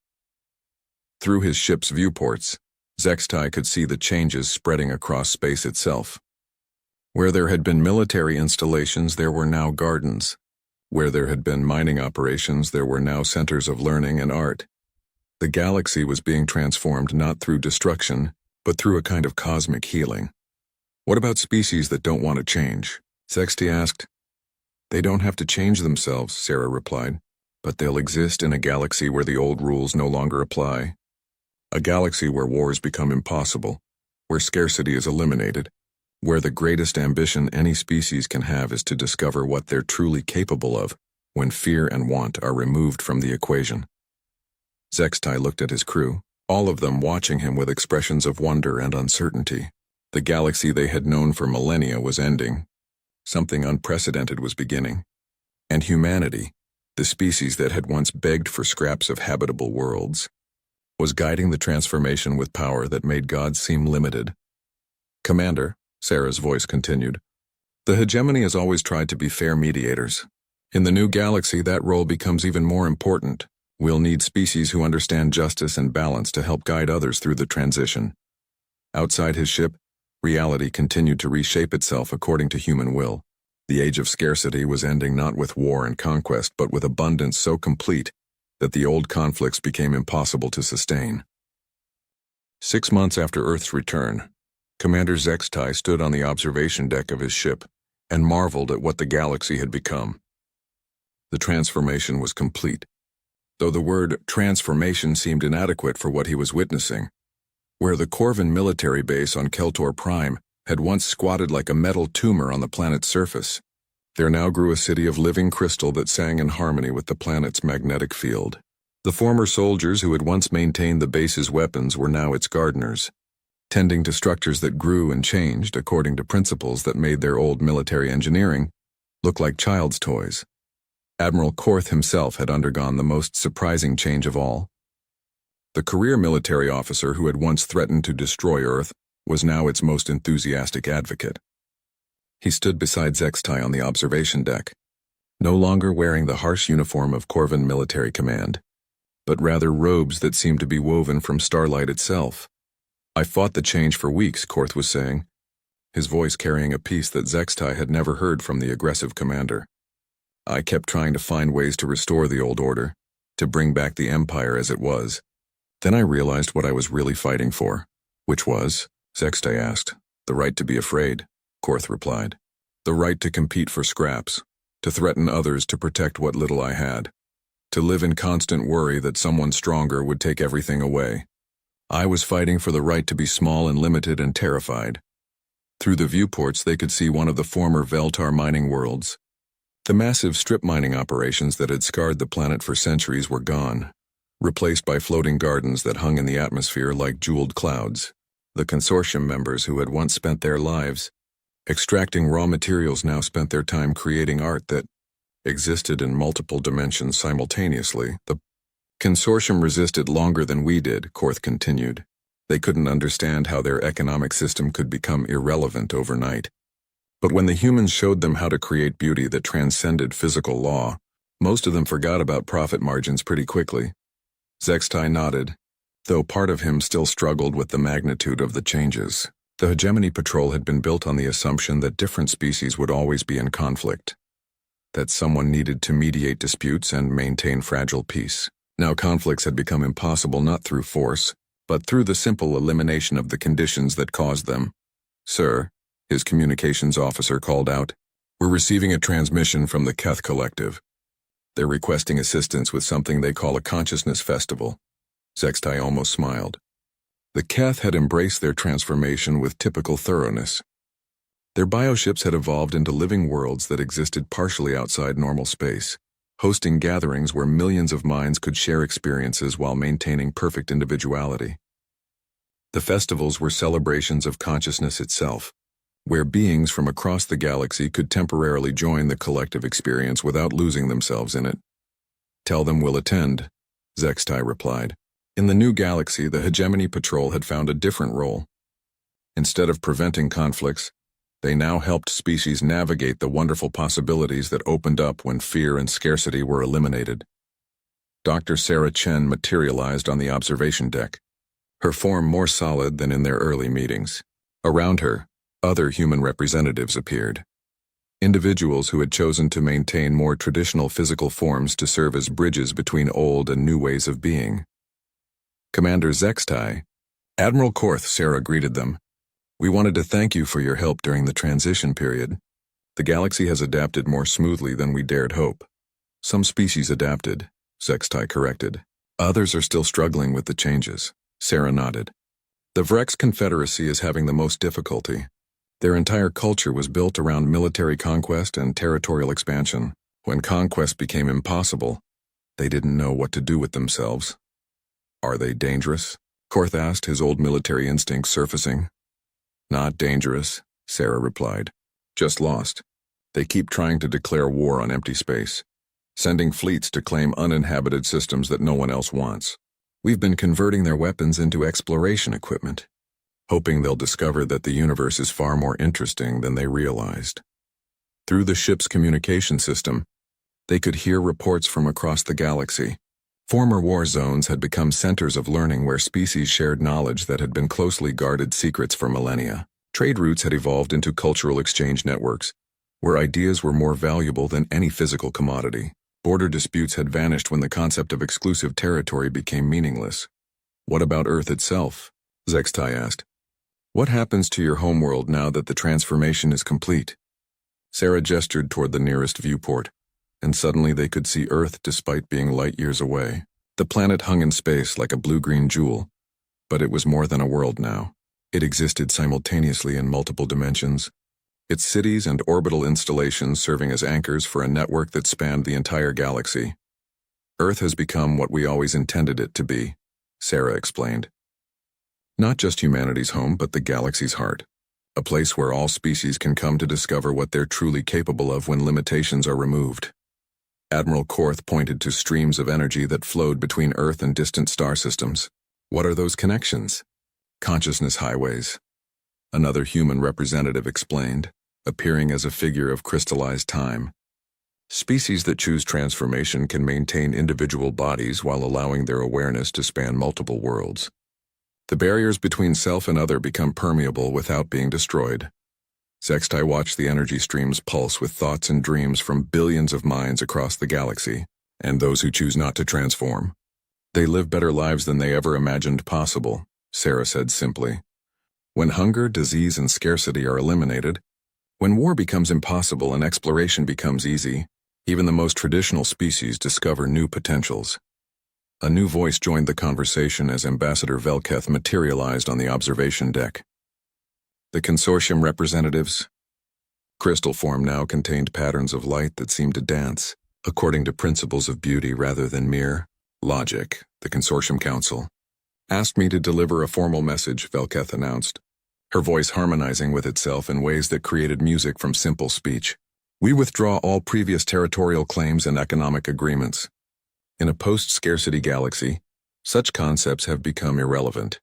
Through his ship's viewports, Zextai could see the changes spreading across space itself. Where there had been military installations, there were now gardens. Where there had been mining operations, there were now centers of learning and art. The galaxy was being transformed not through destruction, but through a kind of cosmic healing. What about species that don't want to change? Zextai asked. They don't have to change themselves, Sarah replied, but they'll exist in a galaxy where the old rules no longer apply. A galaxy where wars become impossible, where scarcity is eliminated, where the greatest ambition any species can have is to discover what they're truly capable of when fear and want are removed from the equation. Zextai looked at his crew, all of them watching him with expressions of wonder and uncertainty. The galaxy they had known for millennia was ending. Something unprecedented was beginning. And humanity, the species that had once begged for scraps of habitable worlds, was guiding the transformation with power that made gods seem limited. "Commander," Sarah's voice continued, "the hegemony has always tried to be fair mediators. In the new galaxy, that role becomes even more important. We'll need species who understand justice and balance to help guide others through the transition." Outside his ship, reality continued to reshape itself according to human will. The age of scarcity was ending not with war and conquest, but with abundance so complete that the old conflicts became impossible to sustain. 6 months after Earth's return, Commander Zextai stood on the observation deck of his ship and marveled at what the galaxy had become. The transformation was complete, though the word transformation seemed inadequate for what he was witnessing. Where the Corvin military base on Keltor Prime had once squatted like a metal tumor on the planet's surface, there now grew a city of living crystal that sang in harmony with the planet's magnetic field. The former soldiers who had once maintained the base's weapons were now its gardeners, tending to structures that grew and changed according to principles that made their old military engineering look like child's toys. Admiral Korth himself had undergone the most surprising change of all. The career military officer who had once threatened to destroy Earth was now its most enthusiastic advocate. He stood beside Zextai on the observation deck, no longer wearing the harsh uniform of Corvin Military Command, but rather robes that seemed to be woven from starlight itself. "I fought the change for weeks," Korth was saying, his voice carrying a peace that Zextai had never heard from the aggressive commander. "I kept trying to find ways to restore the old order, to bring back the Empire as it was. Then I realized what I was really fighting for." "Which was?" Zextai asked. "The right to be afraid," Korth replied. "The right to compete for scraps, to threaten others to protect what little I had, to live in constant worry that someone stronger would take everything away. I was fighting for the right to be small and limited and terrified." Through the viewports they could see one of the former Veltar mining worlds. The massive strip mining operations that had scarred the planet for centuries were gone, replaced by floating gardens that hung in the atmosphere like jeweled clouds. The consortium members who had once spent their lives extracting raw materials now spent their time creating art that existed in multiple dimensions simultaneously. "The consortium resisted longer than we did," Korth continued. "They couldn't understand how their economic system could become irrelevant overnight. But when the humans showed them how to create beauty that transcended physical law, most of them forgot about profit margins pretty quickly." Zextai nodded, though part of him still struggled with the magnitude of the changes. The Hegemony Patrol had been built on the assumption that different species would always be in conflict, that someone needed to mediate disputes and maintain fragile peace. Now conflicts had become impossible not through force, but through the simple elimination of the conditions that caused them. "Sir," his communications officer called out, "we're receiving a transmission from the Keth Collective. They're requesting assistance with something they call a consciousness festival." Zextai almost smiled. The Keth had embraced their transformation with typical thoroughness. Their bioships had evolved into living worlds that existed partially outside normal space, hosting gatherings where millions of minds could share experiences while maintaining perfect individuality. The festivals were celebrations of consciousness itself, where beings from across the galaxy could temporarily join the collective experience without losing themselves in it. "Tell them we'll attend," Zextai replied. In the new galaxy, the Hegemony Patrol had found a different role. Instead of preventing conflicts, they now helped species navigate the wonderful possibilities that opened up when fear and scarcity were eliminated. Dr. Sarah Chen materialized on the observation deck, her form more solid than in their early meetings. Around her, other human representatives appeared. Individuals who had chosen to maintain more traditional physical forms to serve as bridges between old and new ways of being. "Commander Zextai." "Admiral Korth," Sarah greeted them. "We wanted to thank you for your help during the transition period. The galaxy has adapted more smoothly than we dared hope." "Some species adapted," Zextai corrected. "Others are still struggling with the changes." Sarah nodded. "The Vrex Confederacy is having the most difficulty. Their entire culture was built around military conquest and territorial expansion. When conquest became impossible, they didn't know what to do with themselves. Are they dangerous? Korth asked, his old military instinct surfacing. Not dangerous, Sarah replied. Just lost. They keep trying to declare war on empty space, sending fleets to claim uninhabited systems that no one else wants. We've been converting their weapons into exploration equipment, hoping they'll discover that the universe is far more interesting than they realized. Through the ship's communication system, they could hear reports from across the galaxy. Former war zones had become centers of learning where species shared knowledge that had been closely guarded secrets for millennia. Trade routes had evolved into cultural exchange networks, where ideas were more valuable than any physical commodity. Border disputes had vanished when the concept of exclusive territory became meaningless. What about Earth itself? Zextai asked. What happens to your homeworld now that the transformation is complete? Sarah gestured toward the nearest viewport, and suddenly they could see Earth despite being light years away. The planet hung in space like a blue-green jewel, but it was more than a world now. It existed simultaneously in multiple dimensions, its cities and orbital installations serving as anchors for a network that spanned the entire galaxy. Earth has become what we always intended it to be, Sarah explained. Not just humanity's home, but the galaxy's heart. A place where all species can come to discover what they're truly capable of when limitations are removed. Admiral Korth pointed to streams of energy that flowed between Earth and distant star systems. What are those connections? Consciousness highways. Another human representative explained, appearing as a figure of crystallized time. Species that choose transformation can maintain individual bodies while allowing their awareness to span multiple worlds. The barriers between self and other become permeable without being destroyed. Zextai watched the energy streams pulse with thoughts and dreams from billions of minds across the galaxy, and those who choose not to transform. They live better lives than they ever imagined possible, Sarah said simply. When hunger, disease, and scarcity are eliminated, when war becomes impossible and exploration becomes easy, even the most traditional species discover new potentials. A new voice joined the conversation as Ambassador Velketh materialized on the observation deck. The consortium representatives. Crystal form now contained patterns of light that seemed to dance, according to principles of beauty rather than mere logic. The consortium council asked me to deliver a formal message, Velketh announced, her voice harmonizing with itself in ways that created music from simple speech. We withdraw all previous territorial claims and economic agreements. In a post-scarcity galaxy, such concepts have become irrelevant.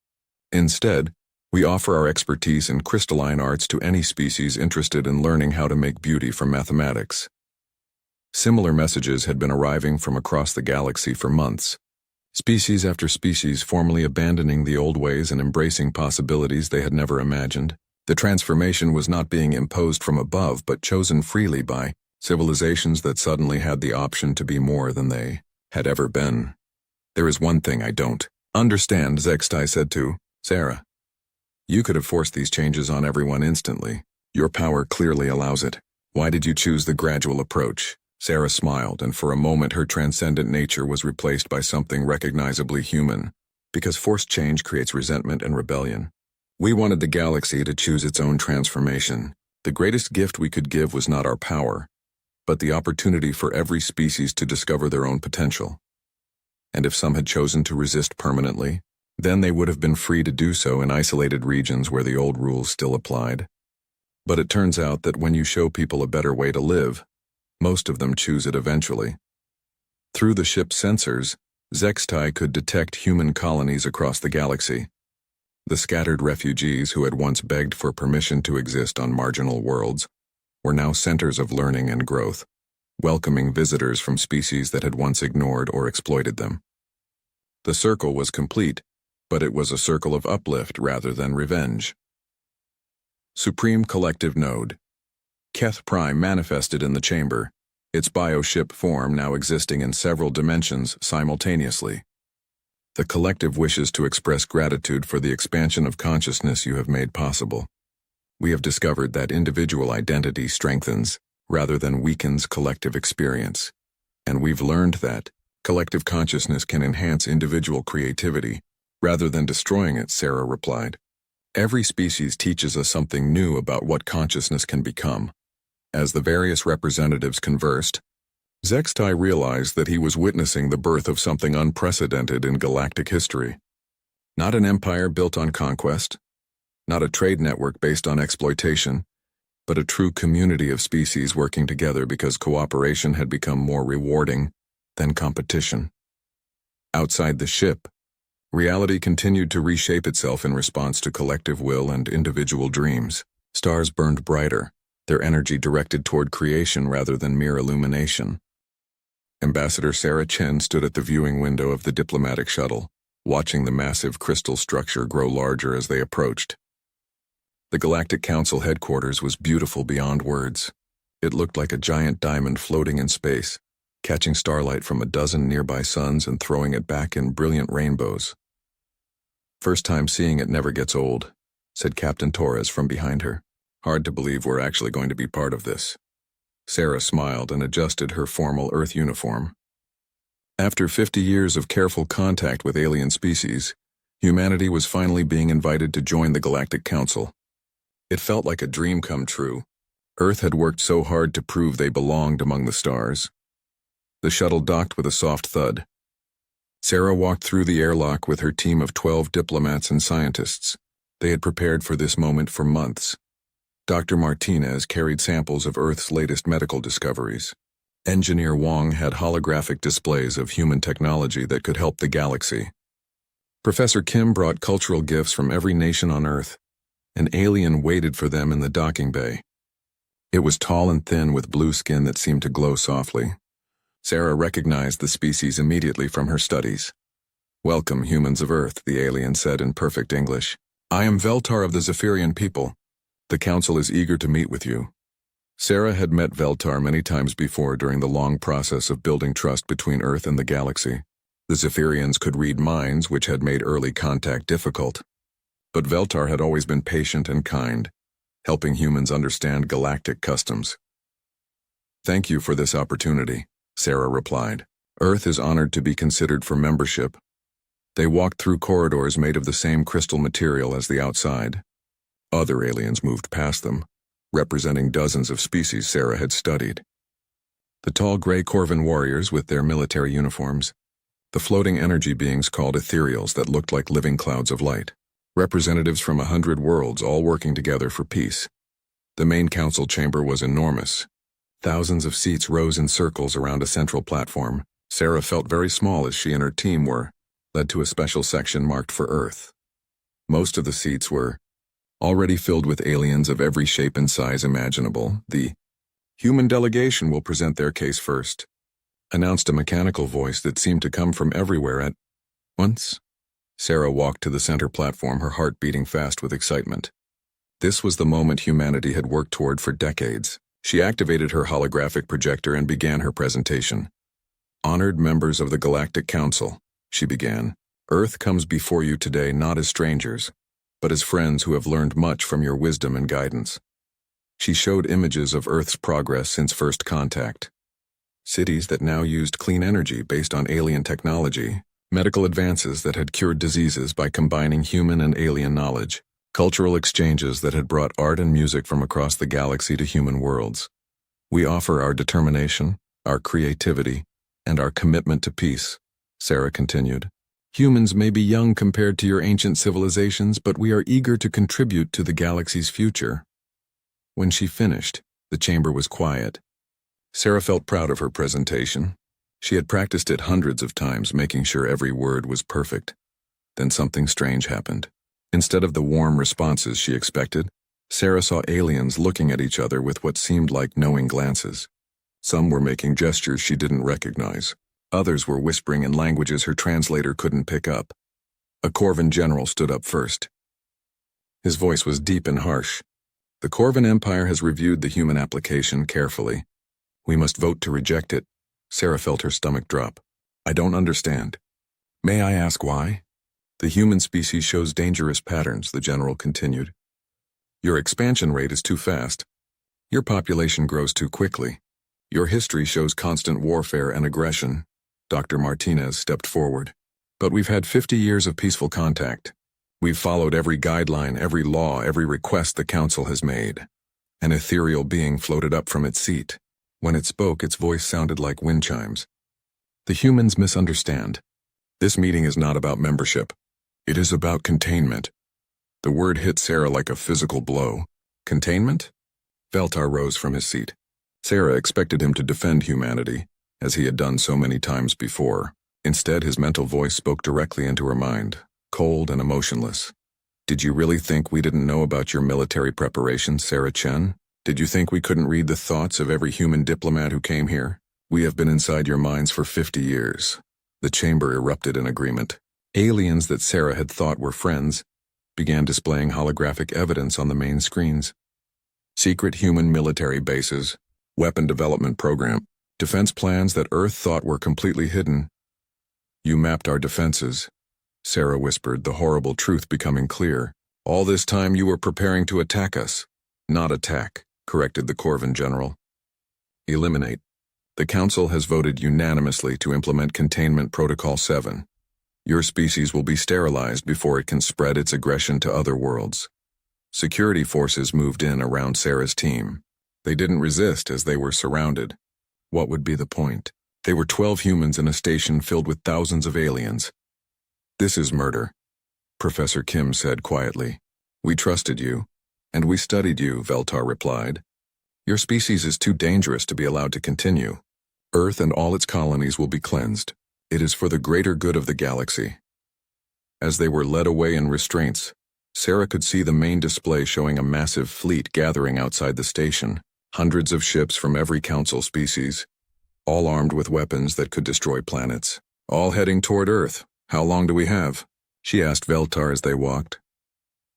Instead, we offer our expertise in crystalline arts to any species interested in learning how to make beauty from mathematics. Similar messages had been arriving from across the galaxy for months, species after species formally abandoning the old ways and embracing possibilities they had never imagined. The transformation was not being imposed from above but chosen freely by civilizations that suddenly had the option to be more than they had ever been. There is one thing I don't understand, Zextai said to Sarah. You could have forced these changes on everyone instantly. Your power clearly allows it. Why did you choose the gradual approach? Sarah smiled, and for a moment her transcendent nature was replaced by something recognizably human. Because forced change creates resentment and rebellion. We wanted the galaxy to choose its own transformation. The greatest gift we could give was not our power, but the opportunity for every species to discover their own potential. And if some had chosen to resist permanently, then they would have been free to do so in isolated regions where the old rules still applied. But it turns out that when you show people a better way to live, most of them choose it eventually. Through the ship's sensors, Zextai could detect human colonies across the galaxy. The scattered refugees who had once begged for permission to exist on marginal worlds were now centers of learning and growth, welcoming visitors from species that had once ignored or exploited them. The circle was complete, but it was a circle of uplift rather than revenge. Supreme Collective Node. Keth Prime manifested in the chamber, its bioship form now existing in several dimensions simultaneously. The collective wishes to express gratitude for the expansion of consciousness you have made possible. We have discovered that individual identity strengthens, rather than weakens collective experience. And we've learned that collective consciousness can enhance individual creativity, rather than destroying it, Sarah replied. Every species teaches us something new about what consciousness can become. As the various representatives conversed, Zextai realized that he was witnessing the birth of something unprecedented in galactic history. Not an empire built on conquest, not a trade network based on exploitation, but a true community of species working together because cooperation had become more rewarding than competition. Outside the ship, reality continued to reshape itself in response to collective will and individual dreams. Stars burned brighter, their energy directed toward creation rather than mere illumination. Ambassador Sarah Chen stood at the viewing window of the diplomatic shuttle, watching the massive crystal structure grow larger as they approached. The Galactic Council headquarters was beautiful beyond words. It looked like a giant diamond floating in space, catching starlight from a dozen nearby suns and throwing it back in brilliant rainbows. "First time seeing it never gets old," said Captain Torres from behind her. "Hard to believe we're actually going to be part of this." Sarah smiled and adjusted her formal Earth uniform. After 50 years of careful contact with alien species, humanity was finally being invited to join the Galactic Council. It felt like a dream come true. Earth had worked so hard to prove they belonged among the stars. The shuttle docked with a soft thud. Sarah walked through the airlock with her team of 12 diplomats and scientists. They had prepared for this moment for months. Dr. Martinez carried samples of Earth's latest medical discoveries. Engineer Wong had holographic displays of human technology that could help the galaxy. Professor Kim brought cultural gifts from every nation on Earth. An alien waited for them in the docking bay. It was tall and thin with blue skin that seemed to glow softly. Sarah recognized the species immediately from her studies. "Welcome, humans of Earth," the alien said in perfect English. "I am Veltar of the Zephyrian people. The Council is eager to meet with you." Sarah had met Veltar many times before during the long process of building trust between Earth and the galaxy. The Zephyrians could read minds, which had made early contact difficult. But Veltar had always been patient and kind, helping humans understand galactic customs. "Thank you for this opportunity," Sarah replied. "Earth is honored to be considered for membership." They walked through corridors made of the same crystal material as the outside. Other aliens moved past them, representing dozens of species Sarah had studied. The tall gray Corvin warriors with their military uniforms, the floating energy beings called ethereals that looked like living clouds of light, representatives from 100 worlds all working together for peace. The main council chamber was enormous. Thousands of seats rose in circles around a central platform. Sarah felt very small as she and her team were led to a special section marked for Earth. Most of the seats were already filled with aliens of every shape and size imaginable. "The human delegation will present their case first," announced a mechanical voice that seemed to come from everywhere at once. Sarah walked to the center platform, her heart beating fast with excitement. This was the moment humanity had worked toward for decades. She activated her holographic projector and began her presentation. "Honored members of the Galactic Council," she began, "Earth comes before you today not as strangers, but as friends who have learned much from your wisdom and guidance." She showed images of Earth's progress since first contact. Cities that now used clean energy based on alien technology, medical advances that had cured diseases by combining human and alien knowledge, cultural exchanges that had brought art and music from across the galaxy to human worlds. "We offer our determination, our creativity, and our commitment to peace," Sarah continued. "Humans may be young compared to your ancient civilizations, but we are eager to contribute to the galaxy's future." When she finished, the chamber was quiet. Sarah felt proud of her presentation. She had practiced it hundreds of times, making sure every word was perfect. Then something strange happened. Instead of the warm responses she expected, Sarah saw aliens looking at each other with what seemed like knowing glances. Some were making gestures she didn't recognize. Others were whispering in languages her translator couldn't pick up. A Corvin general stood up first. His voice was deep and harsh. "The Corvin Empire has reviewed the human application carefully. We must vote to reject it." Sarah felt her stomach drop. "I don't understand." "May I ask why?" "The human species shows dangerous patterns," the general continued. "Your expansion rate is too fast. Your population grows too quickly. Your history shows constant warfare and aggression." Dr. Martinez stepped forward. "But we've had 50 years of peaceful contact. We've followed every guideline, every law, every request the Council has made." An ethereal being floated up from its seat. When it spoke, its voice sounded like wind chimes. The humans misunderstand. This meeting is not about membership. It is about containment. The word hit Sarah like a physical blow. Containment? Veltar rose from his seat. Sarah expected him to defend humanity, as he had done so many times before. Instead, his mental voice spoke directly into her mind, cold and emotionless. Did you really think we didn't know about your military preparations, Sarah Chen? Did you think we couldn't read the thoughts of every human diplomat who came here? We have been inside your minds for 50 years. The chamber erupted in agreement. Aliens that Sarah had thought were friends began displaying holographic evidence on the main screens. Secret human military bases, weapon development program, defense plans that Earth thought were completely hidden. You mapped our defenses, Sarah whispered, the horrible truth becoming clear. All this time you were preparing to attack us. Not attack, corrected the Corvin general. Eliminate. The Council has voted unanimously to implement Containment Protocol 7. Your species will be sterilized before it can spread its aggression to other worlds. Security forces moved in around Sarah's team. They didn't resist as they were surrounded. What would be the point? They were 12 humans in a station filled with thousands of aliens. This is murder, Professor Kim said quietly. We trusted you, and we studied you, Veltar replied. Your species is too dangerous to be allowed to continue. Earth and all its colonies will be cleansed. It is for the greater good of the galaxy. As they were led away in restraints, Sarah could see the main display showing a massive fleet gathering outside the station, hundreds of ships from every Council species, all armed with weapons that could destroy planets, all heading toward Earth. How long do we have? She asked Veltar as they walked.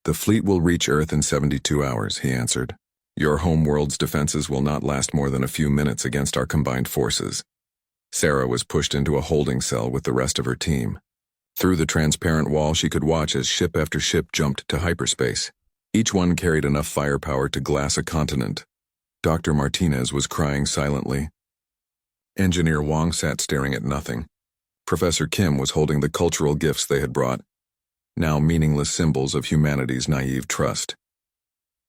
The fleet will reach Earth in 72 hours, he answered. Your homeworld's defenses will not last more than a few minutes against our combined forces. Sarah was pushed into a holding cell with the rest of her team. Through the transparent wall, she could watch as ship after ship jumped to hyperspace. Each one carried enough firepower to glass a continent. Dr. Martinez was crying silently. Engineer Wang sat staring at nothing. Professor Kim was holding the cultural gifts they had brought, now meaningless symbols of humanity's naive trust.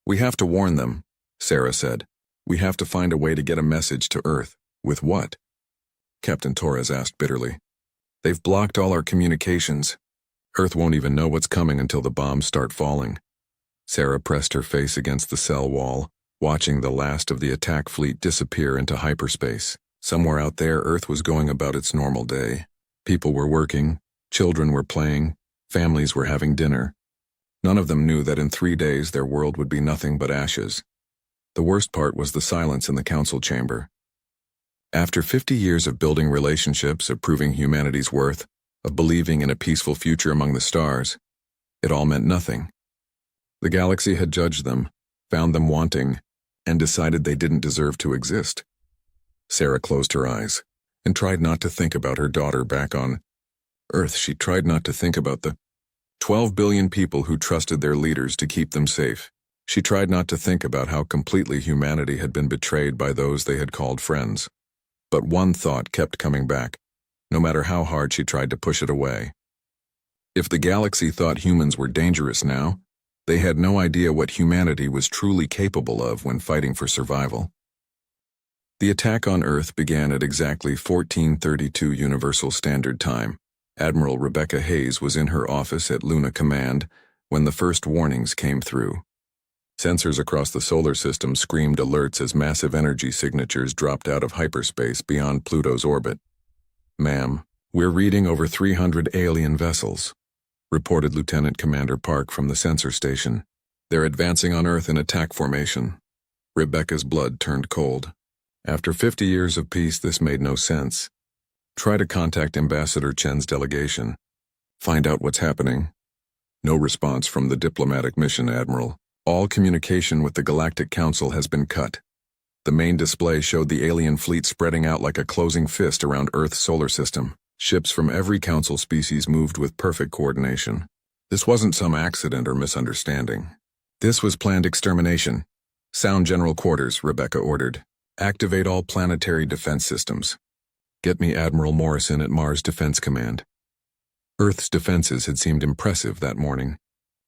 We have to warn them, Sarah said. We have to find a way to get a message to Earth. With what? Captain Torres asked bitterly. They've blocked all our communications. Earth won't even know what's coming until the bombs start falling. Sarah pressed her face against the cell wall, watching the last of the attack fleet disappear into hyperspace. Somewhere out there, Earth was going about its normal day. People were working, children were playing, families were having dinner. None of them knew that in 3 days their world would be nothing but ashes. The worst part was the silence in the Council chamber. After 50 years of building relationships, of proving humanity's worth, of believing in a peaceful future among the stars, it all meant nothing. The galaxy had judged them, found them wanting, and decided they didn't deserve to exist. Sarah closed her eyes and tried not to think about her daughter back on Earth. She tried not to think about the 12 billion people who trusted their leaders to keep them safe. She tried not to think about how completely humanity had been betrayed by those they had called friends. But one thought kept coming back, no matter how hard she tried to push it away. If the galaxy thought humans were dangerous now, they had no idea what humanity was truly capable of when fighting for survival. The attack on Earth began at exactly 14:32 Universal Standard Time. Admiral Rebecca Hayes was in her office at Luna Command when the first warnings came through. Sensors across the solar system screamed alerts as massive energy signatures dropped out of hyperspace beyond Pluto's orbit. Ma'am, we're reading over 300 alien vessels, reported Lieutenant Commander Park from the sensor station. They're advancing on Earth in attack formation. Rebecca's blood turned cold. After 50 years of peace, this made no sense. Try to contact Ambassador Chen's delegation. Find out what's happening. No response from the diplomatic mission, Admiral. All communication with the Galactic Council has been cut. The main display showed the alien fleet spreading out like a closing fist around Earth's solar system. Ships from every Council species moved with perfect coordination. This wasn't some accident or misunderstanding. This was planned extermination. Sound General Quarters, Rebecca ordered. Activate all planetary defense systems. Get me Admiral Morrison at Mars Defense Command. Earth's defenses had seemed impressive that morning.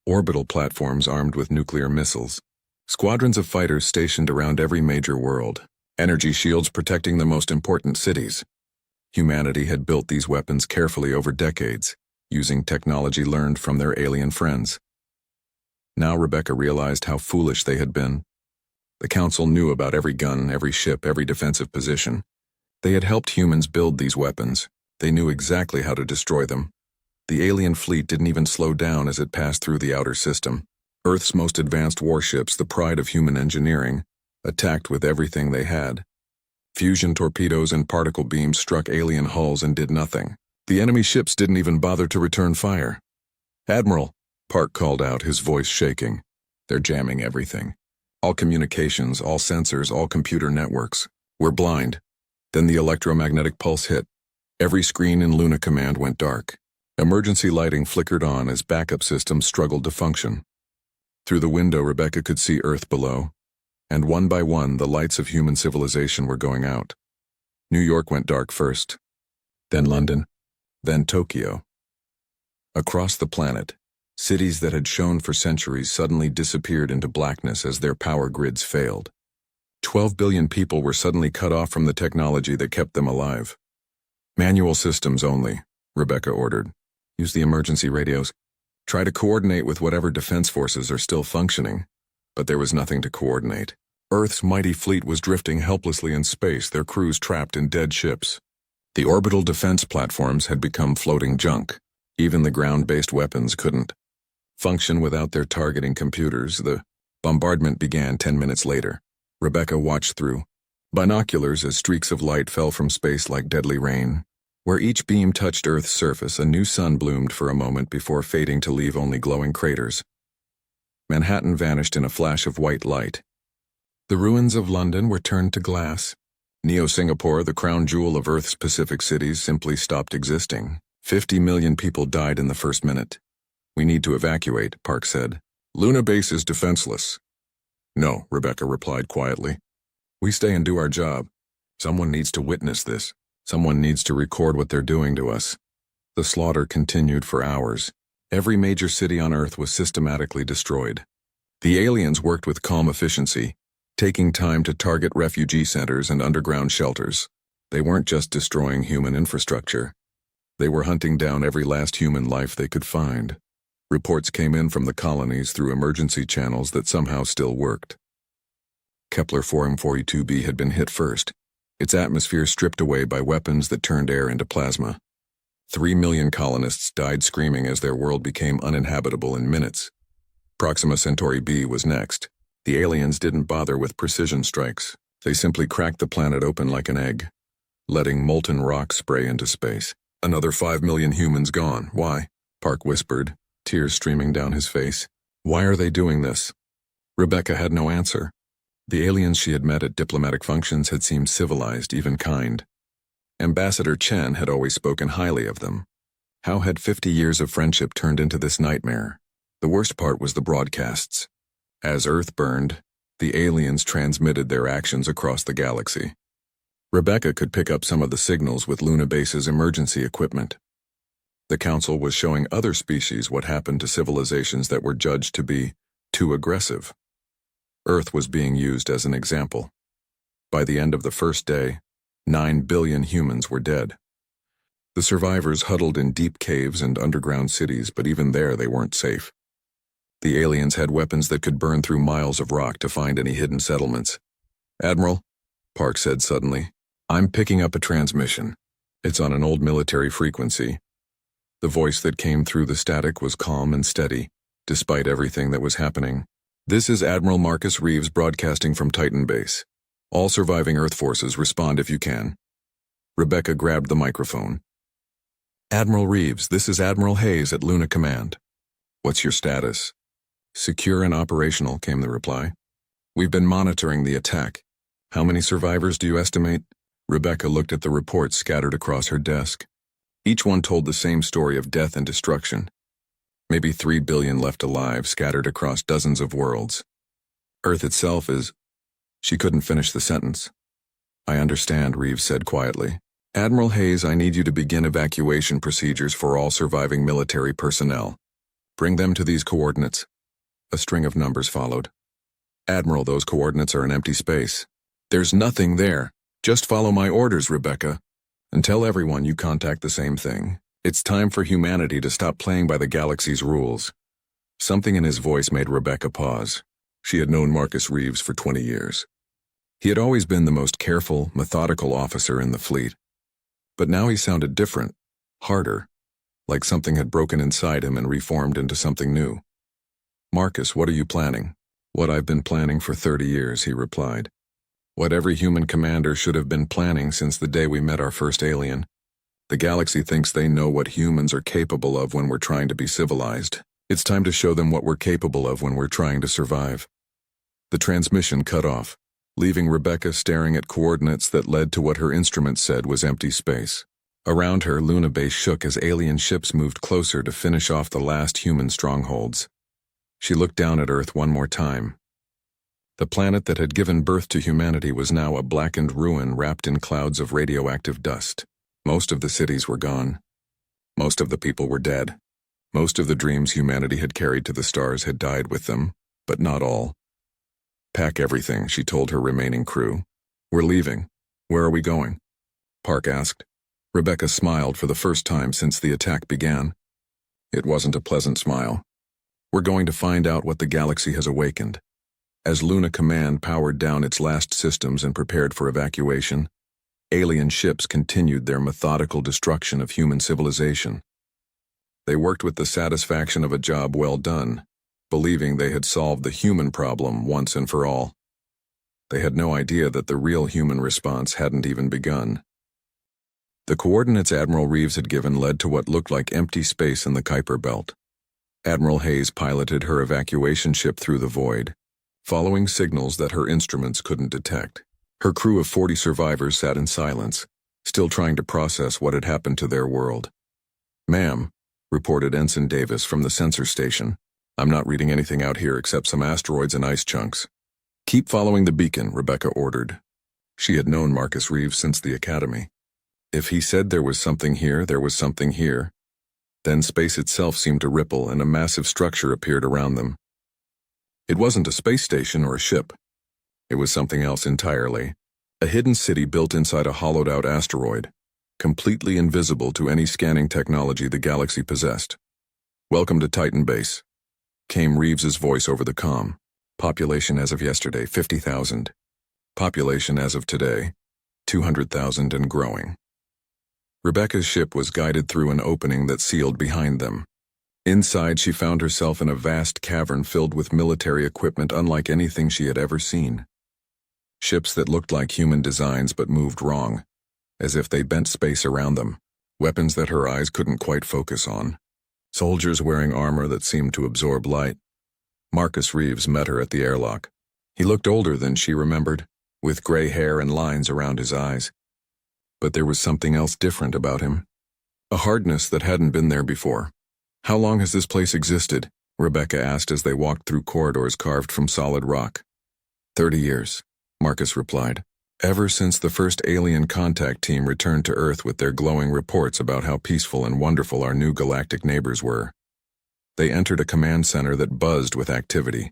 Orbital platforms armed with nuclear missiles. Squadrons of fighters stationed around every major world. Energy shields protecting the most important cities. Humanity had built these weapons carefully over decades, using technology learned from their alien friends. Now Rebecca realized how foolish they had been. The Council knew about every gun, every ship, every defensive position. They had helped humans build these weapons. They knew exactly how to destroy them. The alien fleet didn't even slow down as it passed through the outer system. Earth's most advanced warships, the pride of human engineering, attacked with everything they had. Fusion torpedoes and particle beams struck alien hulls and did nothing. The enemy ships didn't even bother to return fire. "Admiral," Park called out, his voice shaking. "They're jamming everything. All communications, all sensors, all computer networks. We're blind." Then the electromagnetic pulse hit. Every screen in Luna Command went dark. Emergency lighting flickered on as backup systems struggled to function. Through the window, Rebecca could see Earth below, and one by one, the lights of human civilization were going out. New York went dark first, then London, then Tokyo. Across the planet, cities that had shone for centuries suddenly disappeared into blackness as their power grids failed. 12 billion people were suddenly cut off from the technology that kept them alive. "Manual systems only," Rebecca ordered. "Use the emergency radios. Try to coordinate with whatever defense forces are still functioning." But there was nothing to coordinate. Earth's mighty fleet was drifting helplessly in space, their crews trapped in dead ships. The orbital defense platforms had become floating junk. Even the ground-based weapons couldn't function without their targeting computers. The bombardment began 10 minutes later. Rebecca watched through binoculars as streaks of light fell from space like deadly rain. Where each beam touched Earth's surface, a new sun bloomed for a moment before fading to leave only glowing craters. Manhattan vanished in a flash of white light. The ruins of London were turned to glass. Neo-Singapore, the crown jewel of Earth's Pacific cities, simply stopped existing. 50 million people died in the first minute. "We need to evacuate," Park said. "Luna Base is defenseless." "No," Rebecca replied quietly. "We stay and do our job. Someone needs to witness this. Someone needs to record what they're doing to us." The slaughter continued for hours. Every major city on Earth was systematically destroyed. The aliens worked with calm efficiency, taking time to target refugee centers and underground shelters. They weren't just destroying human infrastructure. They were hunting down every last human life they could find. Reports came in from the colonies through emergency channels that somehow still worked. Kepler 4m42b had been hit first, its atmosphere stripped away by weapons that turned air into plasma. 3 million colonists died screaming as their world became uninhabitable in minutes. Proxima Centauri b was next. The aliens didn't bother with precision strikes. They simply cracked the planet open like an egg, letting molten rock spray into space. "Another 5 million humans gone. Why?" Park whispered, tears streaming down his face. "Why are they doing this?" Rebecca had no answer. The aliens she had met at diplomatic functions had seemed civilized, even kind. Ambassador Chen had always spoken highly of them. How had 50 years of friendship turned into this nightmare? The worst part was the broadcasts. As Earth burned, the aliens transmitted their actions across the galaxy. Rebecca could pick up some of the signals with Luna Base's emergency equipment. The Council was showing other species what happened to civilizations that were judged to be too aggressive. Earth was being used as an example. By the end of the first day, 9 billion humans were dead. The survivors huddled in deep caves and underground cities, but even there they weren't safe. The aliens had weapons that could burn through miles of rock to find any hidden settlements. "Admiral," Park said suddenly, "I'm picking up a transmission. It's on an old military frequency." The voice that came through the static was calm and steady, despite everything that was happening. "This is Admiral Marcus Reeves broadcasting from Titan Base. All surviving Earth forces, respond if you can." Rebecca grabbed the microphone. "Admiral Reeves, this is Admiral Hayes at Luna Command. What's your status?" "Secure and operational," came the reply. "We've been monitoring the attack. How many survivors do you estimate?" Rebecca looked at the reports scattered across her desk. Each one told the same story of death and destruction. Maybe 3 billion left alive, scattered across dozens of worlds. Earth itself is... She couldn't finish the sentence. "I understand," Reeves said quietly. "Admiral Hayes, I need you to begin evacuation procedures for all surviving military personnel. Bring them to these coordinates." A string of numbers followed. "Admiral, those coordinates are an empty space." There's nothing there. Just follow my orders, Rebecca, and tell everyone you contact the same thing. It's time for humanity to stop playing by the galaxy's rules. Something in his voice made Rebecca pause. She had known Marcus Reeves for 20 years. He had always been the most careful, methodical officer in the fleet. But now he sounded different, harder, like something had broken inside him and reformed into something new. Marcus, what are you planning? What I've been planning for 30 years, he replied. What every human commander should have been planning since the day we met our first alien. The galaxy thinks they know what humans are capable of when we're trying to be civilized. It's time to show them what we're capable of when we're trying to survive. The transmission cut off, leaving Rebecca staring at coordinates that led to what her instruments said was empty space. Around her, Luna Base shook as alien ships moved closer to finish off the last human strongholds. She looked down at Earth one more time. The planet that had given birth to humanity was now a blackened ruin wrapped in clouds of radioactive dust. Most of the cities were gone. Most of the people were dead. Most of the dreams humanity had carried to the stars had died with them, but not all. Pack everything, she told her remaining crew. We're leaving. Where are we going? Park asked. Rebecca smiled for the first time since the attack began. It wasn't a pleasant smile. We're going to find out what the galaxy has awakened. As Luna Command powered down its last systems and prepared for evacuation, alien ships continued their methodical destruction of human civilization. They worked with the satisfaction of a job well done, believing they had solved the human problem once and for all. They had no idea that the real human response hadn't even begun. The coordinates Admiral Reeves had given led to what looked like empty space in the Kuiper Belt. Admiral Hayes piloted her evacuation ship through the void, following signals that her instruments couldn't detect. Her crew of 40 survivors sat in silence, still trying to process what had happened to their world. Ma'am, reported Ensign Davis from the sensor station, I'm not reading anything out here except some asteroids and ice chunks. Keep following the beacon, Rebecca ordered. She had known Marcus Reeves since the academy. If he said there was something here, there was something here. Then space itself seemed to ripple and a massive structure appeared around them. It wasn't a space station or a ship. It was something else entirely. A hidden city built inside a hollowed-out asteroid, completely invisible to any scanning technology the galaxy possessed. Welcome to Titan Base, came Reeves's voice over the comm. Population as of yesterday, 50,000. Population as of today, 200,000 and growing. Rebecca's ship was guided through an opening that sealed behind them. Inside, she found herself in a vast cavern filled with military equipment unlike anything she had ever seen. Ships that looked like human designs but moved wrong, as if they bent space around them, weapons that her eyes couldn't quite focus on. Soldiers wearing armor that seemed to absorb light. Marcus Reeves met her at the airlock. He looked older than she remembered, with gray hair and lines around his eyes. But there was something else different about him. A hardness that hadn't been there before. How long has this place existed? Rebecca asked as they walked through corridors carved from solid rock. 30 years, Marcus replied. Ever since the first alien contact team returned to Earth with their glowing reports about how peaceful and wonderful our new galactic neighbors were. They entered a command center that buzzed with activity.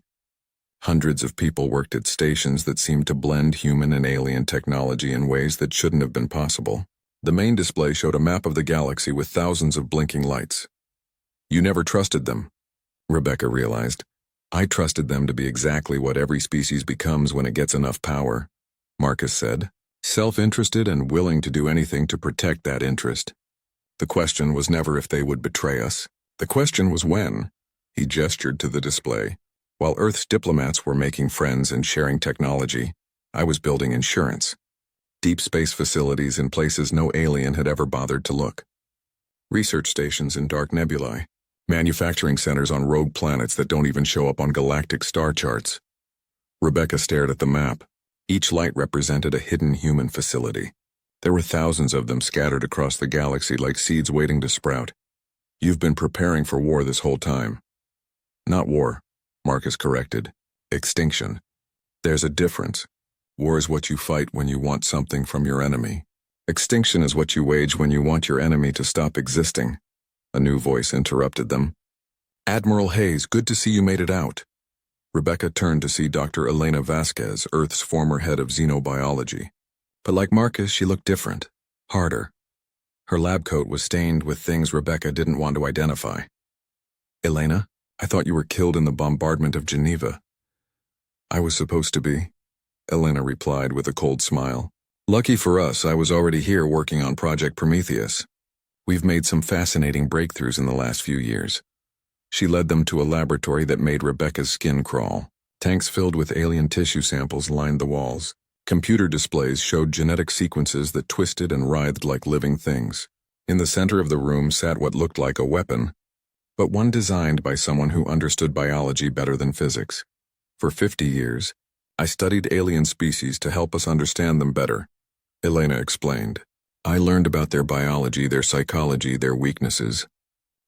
Hundreds of people worked at stations that seemed to blend human and alien technology in ways that shouldn't have been possible. The main display showed a map of the galaxy with thousands of blinking lights. You never trusted them, Rebecca realized. I trusted them to be exactly what every species becomes when it gets enough power, Marcus said, self-interested and willing to do anything to protect that interest. The question was never if they would betray us. The question was when. He gestured to the display. While Earth's diplomats were making friends and sharing technology, I was building insurance. Deep space facilities in places no alien had ever bothered to look. Research stations in dark nebulae. Manufacturing centers on rogue planets that don't even show up on galactic star charts. Rebecca stared at the map. Each light represented a hidden human facility. There were thousands of them scattered across the galaxy like seeds waiting to sprout. You've been preparing for war this whole time. Not war, Marcus corrected. Extinction. There's a difference. War is what you fight when you want something from your enemy. Extinction is what you wage when you want your enemy to stop existing. A new voice interrupted them. Admiral Hayes, good to see you made it out. Rebecca turned to see Dr. Elena Vasquez, Earth's former head of xenobiology. But like Marcus, she looked different, harder. Her lab coat was stained with things Rebecca didn't want to identify. "Elena, I thought you were killed in the bombardment of Geneva." "I was supposed to be," Elena replied with a cold smile. "Lucky for us, I was already here working on Project Prometheus. We've made some fascinating breakthroughs in the last few years." She led them to a laboratory that made Rebecca's skin crawl. Tanks filled with alien tissue samples lined the walls. Computer displays showed genetic sequences that twisted and writhed like living things. In the center of the room sat what looked like a weapon, but one designed by someone who understood biology better than physics. "For 50 years, I studied alien species to help us understand them better," Elena explained. "I learned about their biology, their psychology, their weaknesses.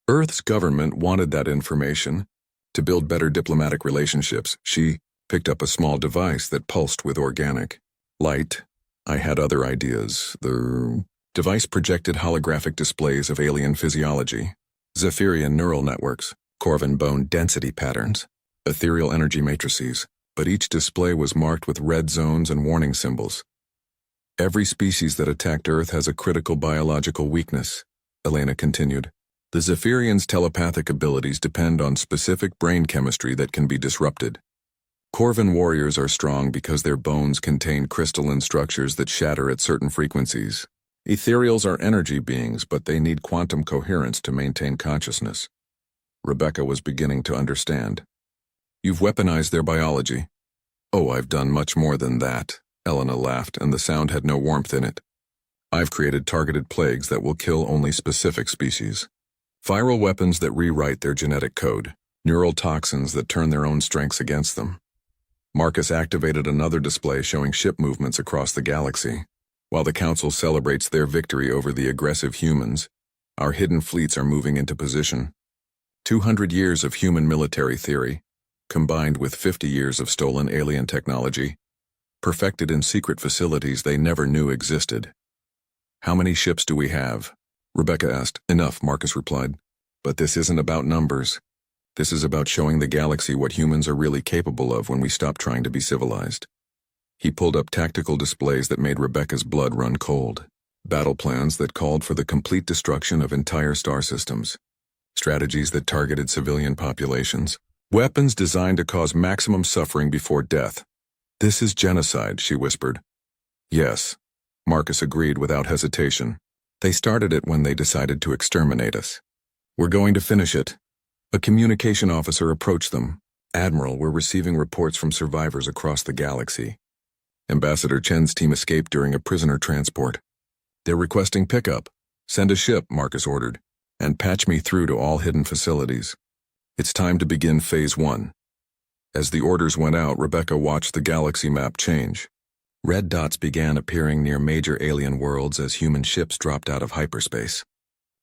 Earth's government wanted that information to build better diplomatic relationships. She picked up a small device that pulsed with organic light. I had other ideas. The device projected holographic displays of alien physiology, Zephyrian neural networks, Corvin bone density patterns, ethereal energy matrices, but each display was marked with red zones and warning symbols. Every species that attacked Earth has a critical biological weakness," Elena continued. "The Zephyrians' telepathic abilities depend on specific brain chemistry that can be disrupted. Corvin warriors are strong because their bones contain crystalline structures that shatter at certain frequencies. Ethereals are energy beings, but they need quantum coherence to maintain consciousness." Rebecca was beginning to understand. "You've weaponized their biology." "Oh, I've done much more than that," Elena laughed, and the sound had no warmth in it. "I've created targeted plagues that will kill only specific species. Viral weapons that rewrite their genetic code, neural toxins that turn their own strengths against them." Marcus activated another display showing ship movements across the galaxy. "While the Council celebrates their victory over the aggressive humans, our hidden fleets are moving into position. 200 years of human military theory, combined with 50 years of stolen alien technology, perfected in secret facilities they never knew existed." "How many ships do we have?" Rebecca asked. "Enough," Marcus replied. "But this isn't about numbers. This is about showing the galaxy what humans are really capable of when we stop trying to be civilized." He pulled up tactical displays that made Rebecca's blood run cold. Battle plans that called for the complete destruction of entire star systems. Strategies that targeted civilian populations. Weapons designed to cause maximum suffering before death. "This is genocide," she whispered. "Yes," Marcus agreed without hesitation. "They started it when they decided to exterminate us. We're going to finish it." A communication officer approached them. "Admiral, we're receiving reports from survivors across the galaxy. Ambassador Chen's team escaped during a prisoner transport. They're requesting pickup. Send a ship," Marcus ordered, "and patch me through to all hidden facilities. It's time to begin Phase 1. As the orders went out, Rebecca watched the galaxy map change. Red dots began appearing near major alien worlds as human ships dropped out of hyperspace.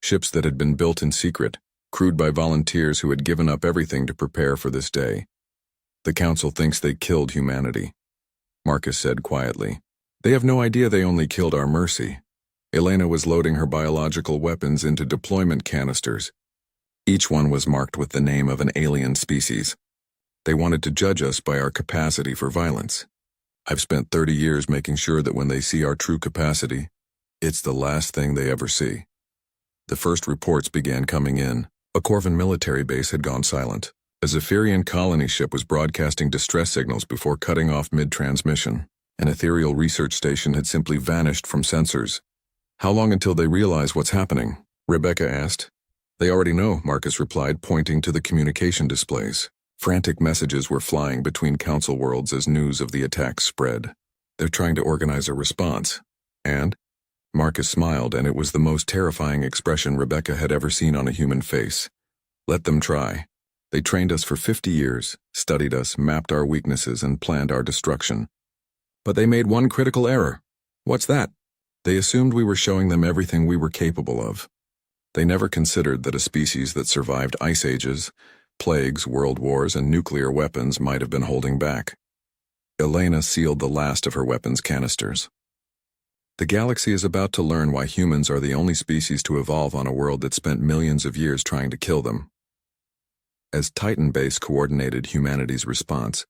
Ships that had been built in secret, crewed by volunteers who had given up everything to prepare for this day. "The Council thinks they killed humanity," Marcus said quietly. "They have no idea they only killed our mercy." Elena was loading her biological weapons into deployment canisters. Each one was marked with the name of an alien species. "They wanted to judge us by our capacity for violence. I've spent 30 years making sure that when they see our true capacity, it's the last thing they ever see." The first reports began coming in. A Corvin military base had gone silent. A Zephyrian colony ship was broadcasting distress signals before cutting off mid-transmission. An ethereal research station had simply vanished from sensors. "How long until they realize what's happening?" Rebecca asked. "They already know," Marcus replied, pointing to the communication displays. Frantic messages were flying between Council worlds as news of the attacks spread. "They're trying to organize a response." "And?" Marcus smiled, and it was the most terrifying expression Rebecca had ever seen on a human face. "Let them try. They trained us for 50 years, studied us, mapped our weaknesses, and planned our destruction. But they made one critical error." "What's that?" "They assumed we were showing them everything we were capable of. They never considered that a species that survived ice ages, plagues, world wars, and nuclear weapons might have been holding back." Elena sealed the last of her weapons canisters. "The galaxy is about to learn why humans are the only species to evolve on a world that spent millions of years trying to kill them." As Titan Base coordinated humanity's response,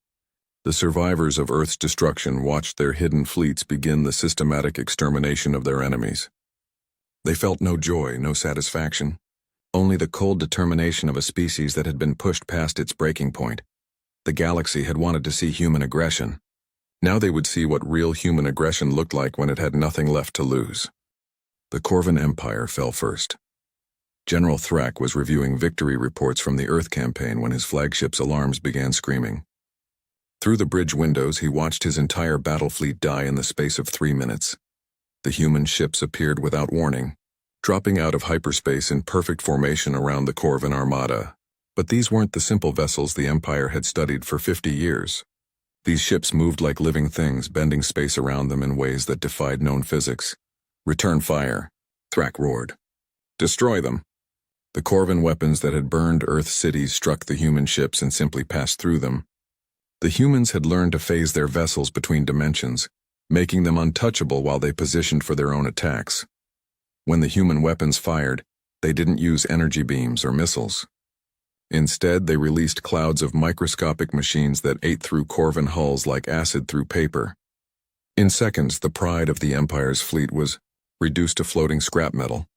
the survivors of Earth's destruction watched their hidden fleets begin the systematic extermination of their enemies. They felt no joy, no satisfaction, only the cold determination of a species that had been pushed past its breaking point. The galaxy had wanted to see human aggression. Now they would see what real human aggression looked like when it had nothing left to lose. The Corvan Empire fell first. General Thrak was reviewing victory reports from the Earth campaign when his flagship's alarms began screaming. Through the bridge windows, he watched his entire battle fleet die in the space of 3 minutes. The human ships appeared without warning, dropping out of hyperspace in perfect formation around the Corvan Armada. But these weren't the simple vessels the Empire had studied for 50 years. These ships moved like living things, bending space around them in ways that defied known physics. "Return fire," Thrak roared. "Destroy them." The Corvan weapons that had burned Earth cities struck the human ships and simply passed through them. The humans had learned to phase their vessels between dimensions, making them untouchable while they positioned for their own attacks. When the human weapons fired, they didn't use energy beams or missiles. Instead, they released clouds of microscopic machines that ate through Corvan hulls like acid through paper. In seconds, the pride of the Empire's fleet was reduced to floating scrap metal.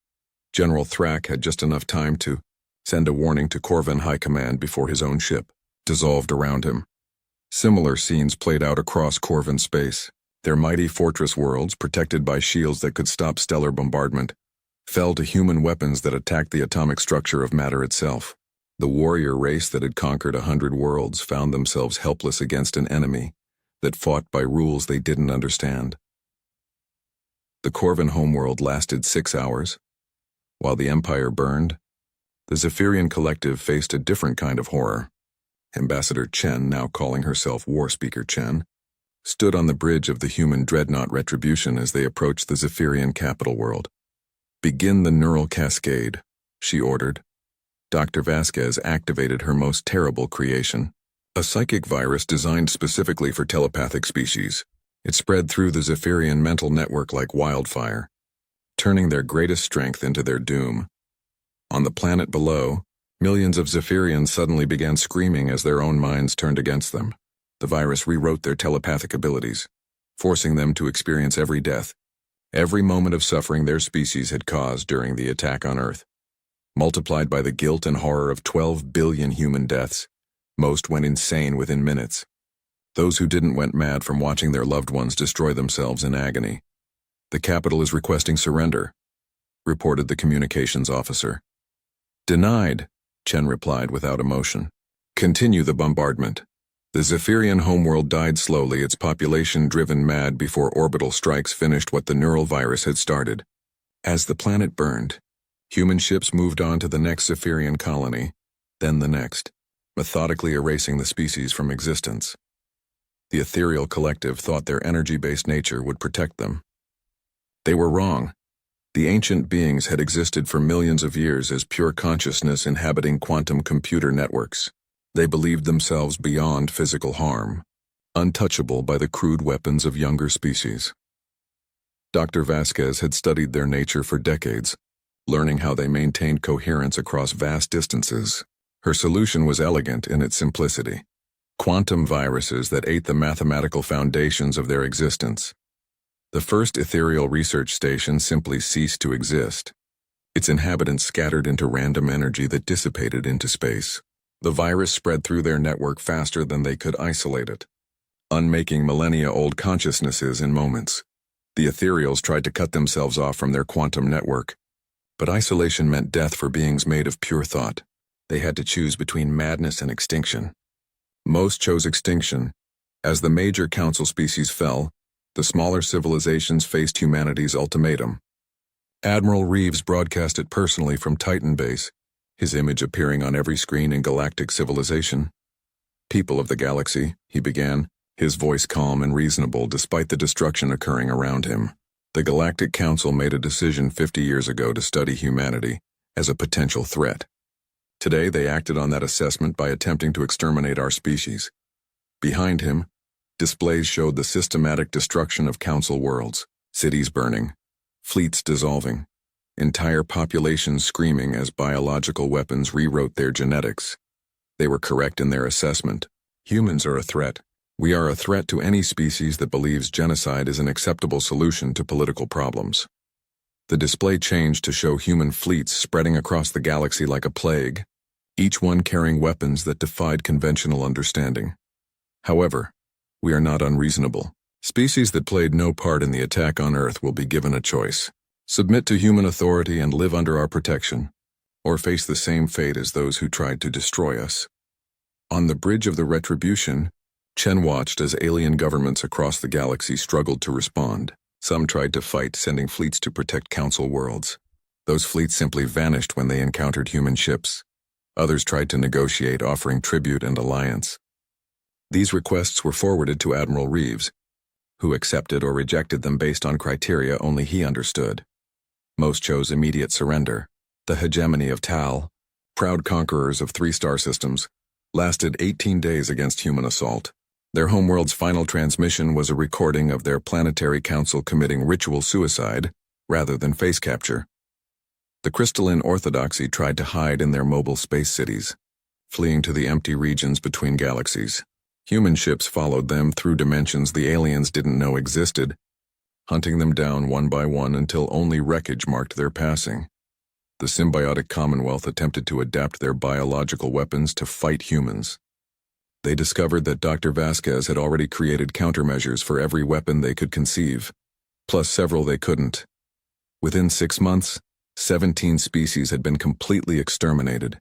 General Thrak had just enough time to send a warning to Corvan High Command before his own ship dissolved around him. Similar scenes played out across Corvan space. Their mighty fortress worlds, protected by shields that could stop stellar bombardment, fell to human weapons that attacked the atomic structure of matter itself. The warrior race that had conquered 100 worlds found themselves helpless against an enemy that fought by rules they didn't understand. The Corvan homeworld lasted 6 hours. While the Empire burned, the Zephyrian Collective faced a different kind of horror. Ambassador Chen, now calling herself War Speaker Chen, stood on the bridge of the human dreadnought Retribution as they approached the Zephyrian capital world. "Begin the neural cascade," she ordered. Dr. Vasquez activated her most terrible creation, a psychic virus designed specifically for telepathic species. It spread through the Zephyrian mental network like wildfire, turning their greatest strength into their doom. On the planet below, millions of Zephyrians suddenly began screaming as their own minds turned against them. The virus rewrote their telepathic abilities, forcing them to experience every death, every moment of suffering their species had caused during the attack on Earth. Multiplied by the guilt and horror of 12 billion human deaths, most went insane within minutes. Those who didn't went mad from watching their loved ones destroy themselves in agony. "The capital is requesting surrender," reported the communications officer. "Denied," Chen replied without emotion. "Continue the bombardment." The Zephyrian homeworld died slowly, its population driven mad before orbital strikes finished what the neural virus had started. As the planet burned, human ships moved on to the next Zephyrian colony, then the next, methodically erasing the species from existence. The Ethereal Collective thought their energy-based nature would protect them. They were wrong. The ancient beings had existed for millions of years as pure consciousness inhabiting quantum computer networks. They believed themselves beyond physical harm, untouchable by the crude weapons of younger species. Dr. Vasquez had studied their nature for decades, learning how they maintained coherence across vast distances. Her solution was elegant in its simplicity: quantum viruses that ate the mathematical foundations of their existence. The first ethereal research station simply ceased to exist. Its inhabitants scattered into random energy that dissipated into space. The virus spread through their network faster than they could isolate it, unmaking millennia-old consciousnesses in moments. The ethereals tried to cut themselves off from their quantum network, but isolation meant death for beings made of pure thought. They had to choose between madness and extinction. Most chose extinction. As the major council species fell, the smaller civilizations faced humanity's ultimatum. Admiral Reeves broadcast it personally from Titan Base, his image appearing on every screen in galactic civilization. "People of the galaxy," he began, his voice calm and reasonable despite the destruction occurring around him. "The Galactic Council made a decision 50 years ago to study humanity as a potential threat. Today they acted on that assessment by attempting to exterminate our species." Behind him, displays showed the systematic destruction of Council worlds, cities burning, fleets dissolving, entire populations screaming as biological weapons rewrote their genetics. They were correct in their assessment. Humans are a threat. We are a threat to any species that believes genocide is an acceptable solution to political problems. The display changed to show human fleets spreading across the galaxy like a plague, each one carrying weapons that defied conventional understanding. However, we are not unreasonable. Species that played no part in the attack on Earth will be given a choice: submit to human authority and live under our protection, or face the same fate as those who tried to destroy us. On the bridge of the Retribution, Chen watched as alien governments across the galaxy struggled to respond. Some tried to fight, sending fleets to protect Council worlds. Those fleets simply vanished when they encountered human ships. Others tried to negotiate, offering tribute and alliance. These requests were forwarded to Admiral Reeves, who accepted or rejected them based on criteria only he understood. Most chose immediate surrender. The hegemony of Tal, proud conquerors of 3-star systems, lasted 18 days against human assault. Their homeworld's final transmission was a recording of their planetary council committing ritual suicide rather than face capture. The crystalline orthodoxy tried to hide in their mobile space cities, fleeing to the empty regions between galaxies. Human ships followed them through dimensions the aliens didn't know existed, hunting them down one by one until only wreckage marked their passing. The symbiotic Commonwealth attempted to adapt their biological weapons to fight humans. They discovered that Dr. Vasquez had already created countermeasures for every weapon they could conceive, plus several they couldn't. Within 6 months, 17 species had been completely exterminated.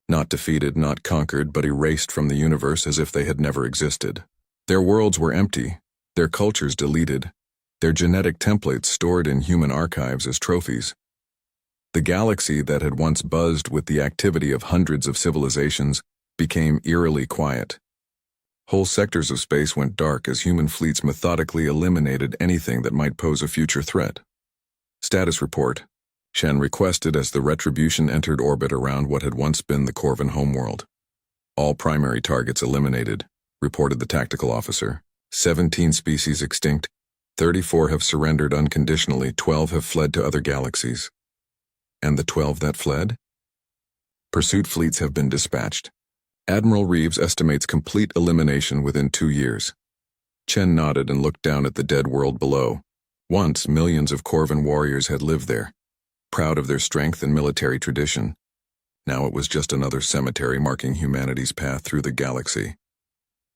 Not defeated, not conquered, but erased from the universe as if they had never existed. Their worlds were empty, their cultures deleted, their genetic templates stored in human archives as trophies. The galaxy that had once buzzed with the activity of hundreds of civilizations became eerily quiet. Whole sectors of space went dark as human fleets methodically eliminated anything that might pose a future threat. Status report, Shen requested as the Retribution entered orbit around what had once been the Corvin homeworld. All primary targets eliminated, reported the tactical officer. 17 species extinct, 34 have surrendered unconditionally, 12 have fled to other galaxies. And the 12 that fled? Pursuit fleets have been dispatched. Admiral Reeves estimates complete elimination within 2 years. Chen nodded and looked down at the dead world below. Once, millions of Corvin warriors had lived there, proud of their strength and military tradition. Now it was just another cemetery marking humanity's path through the galaxy.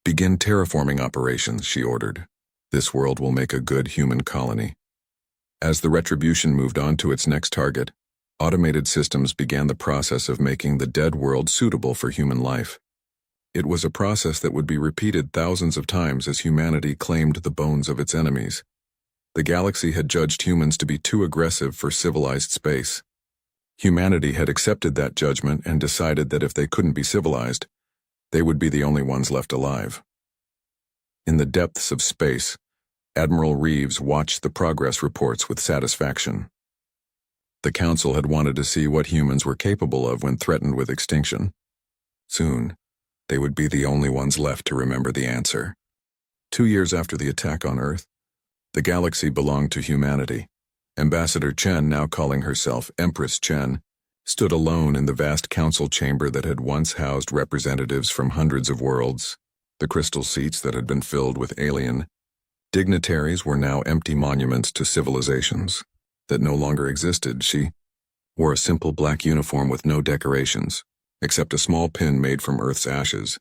Begin terraforming operations, she ordered. This world will make a good human colony. As the Retribution moved on to its next target, automated systems began the process of making the dead world suitable for human life. It was a process that would be repeated thousands of times as humanity claimed the bones of its enemies. The galaxy had judged humans to be too aggressive for civilized space. Humanity had accepted that judgment and decided that if they couldn't be civilized, they would be the only ones left alive. In the depths of space, Admiral Reeves watched the progress reports with satisfaction. The Council had wanted to see what humans were capable of when threatened with extinction. Soon, they would be the only ones left to remember the answer. 2 years after the attack on Earth, the galaxy belonged to humanity. Ambassador Chen, now calling herself Empress Chen, stood alone in the vast council chamber that had once housed representatives from hundreds of worlds. The crystal seats that had been filled with alien dignitaries were now empty monuments to civilizations that no longer existed. She wore a simple black uniform with no decorations, except a small pin made from Earth's ashes.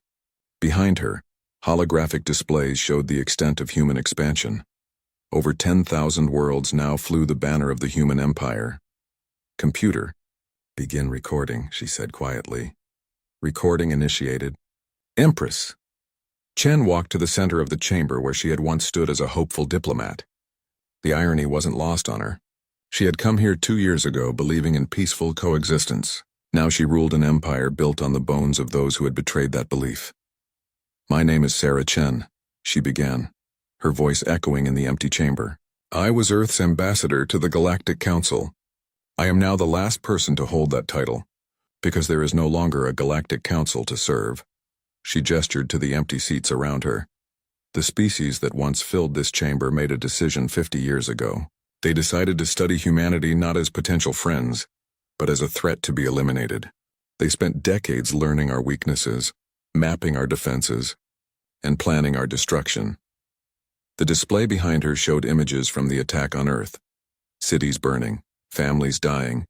Behind her, holographic displays showed the extent of human expansion. Over 10,000 worlds now flew the banner of the human empire. Computer, begin recording, she said quietly. Recording initiated. Empress! Chen walked to the center of the chamber where she had once stood as a hopeful diplomat. The irony wasn't lost on her. She had come here 2 years ago believing in peaceful coexistence. Now she ruled an empire built on the bones of those who had betrayed that belief. My name is Sarah Chen, she began, her voice echoing in the empty chamber. I was Earth's ambassador to the Galactic Council. I am now the last person to hold that title, because there is no longer a Galactic Council to serve. She gestured to the empty seats around her. The species that once filled this chamber made a decision 50 years ago. They decided to study humanity not as potential friends, but as a threat to be eliminated. They spent decades learning our weaknesses, mapping our defenses, and planning our destruction. The display behind her showed images from the attack on Earth. Cities burning, families dying,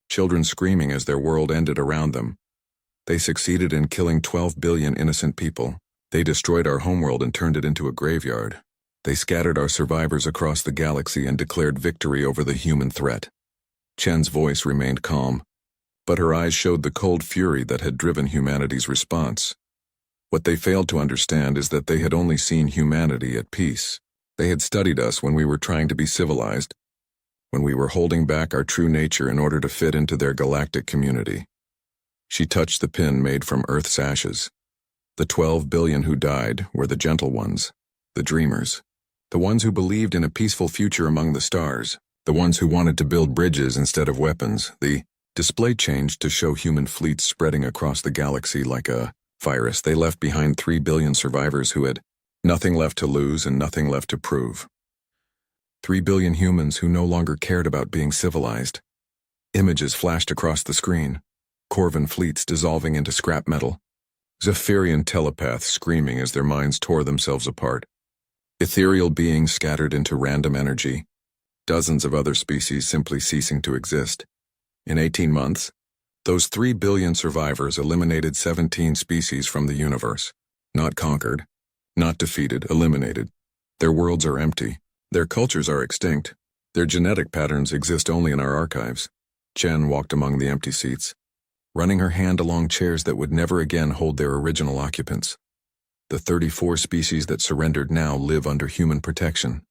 children screaming as their world ended around them. They succeeded in killing 12 billion innocent people. They destroyed our homeworld and turned it into a graveyard. They scattered our survivors across the galaxy and declared victory over the human threat. Chen's voice remained calm, but her eyes showed the cold fury that had driven humanity's response. What they failed to understand is that they had only seen humanity at peace. They had studied us when we were trying to be civilized, when we were holding back our true nature in order to fit into their galactic community. She touched the pin made from Earth's ashes. The 12 billion who died were the gentle ones, the dreamers, the ones who believed in a peaceful future among the stars, the ones who wanted to build bridges instead of weapons. The display changed to show human fleets spreading across the galaxy like a virus. They left behind 3 billion survivors who had nothing left to lose and nothing left to prove. 3 billion humans who no longer cared about being civilized. Images flashed across the screen. Corvan fleets dissolving into scrap metal. Zephyrian telepaths screaming as their minds tore themselves apart. Ethereal beings scattered into random energy. Dozens of other species simply ceasing to exist. In 18 months, those 3 billion survivors eliminated 17 species from the universe. Not conquered, not defeated, eliminated. Their worlds are empty. Their cultures are extinct. Their genetic patterns exist only in our archives. Chen walked among the empty seats, running her hand along chairs that would never again hold their original occupants. The 34 species that surrendered now live under human protection.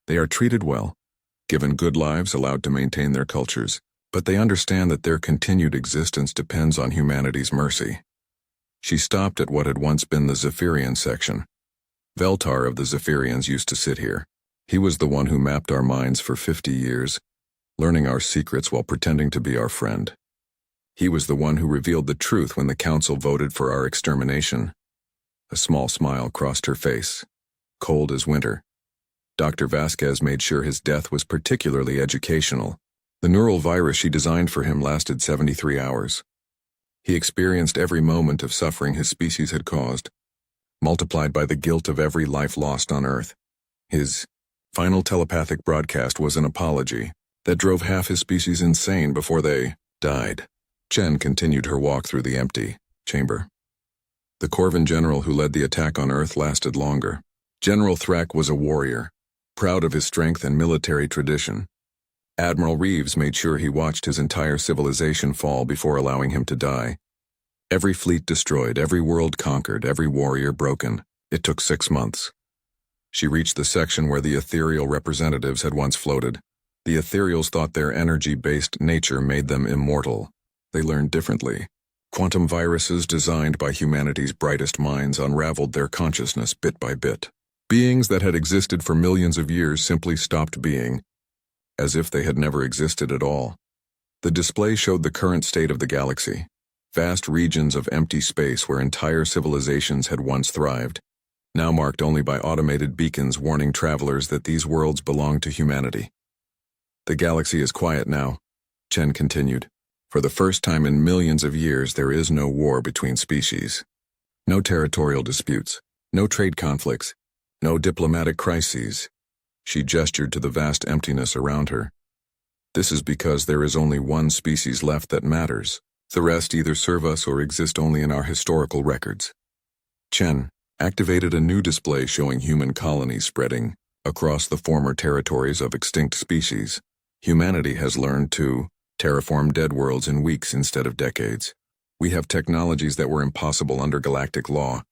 They are treated well, given good lives, allowed to maintain their cultures, but they understand that their continued existence depends on humanity's mercy. She stopped at what had once been the Zephyrian section. Veltar of the Zephyrians used to sit here. He was the one who mapped our minds for 50 years, learning our secrets while pretending to be our friend. He was the one who revealed the truth when the council voted for our extermination. A small smile crossed her face, cold as winter. Dr. Vasquez made sure his death was particularly educational. The neural virus she designed for him lasted 73 hours. He experienced every moment of suffering his species had caused, multiplied by the guilt of every life lost on Earth. His final telepathic broadcast was an apology that drove half his species insane before they died. Chen continued her walk through the empty chamber. The Corvan general who led the attack on Earth lasted longer. General Thrak was a warrior, proud of his strength and military tradition. Admiral Reeves made sure he watched his entire civilization fall before allowing him to die. Every fleet destroyed, every world conquered, every warrior broken. It took 6 months. She reached the section where the ethereal representatives had once floated. The ethereals thought their energy-based nature made them immortal. They learned differently. Quantum viruses designed by humanity's brightest minds unraveled their consciousness bit by bit. Beings that had existed for millions of years simply stopped being, as if they had never existed at all. The display showed the current state of the galaxy. Vast regions of empty space where entire civilizations had once thrived, now marked only by automated beacons warning travelers that these worlds belong to humanity. The galaxy is quiet now, Chen continued. For the first time in millions of years, there is no war between species. No territorial disputes, no trade conflicts, no diplomatic crises. She gestured to the vast emptiness around her. This is because there is only one species left that matters. The rest either serve us or exist only in our historical records. Chen activated a new display showing human colonies spreading across the former territories of extinct species. Humanity has learned to terraform dead worlds in weeks instead of decades. We have technologies that were impossible under galactic law,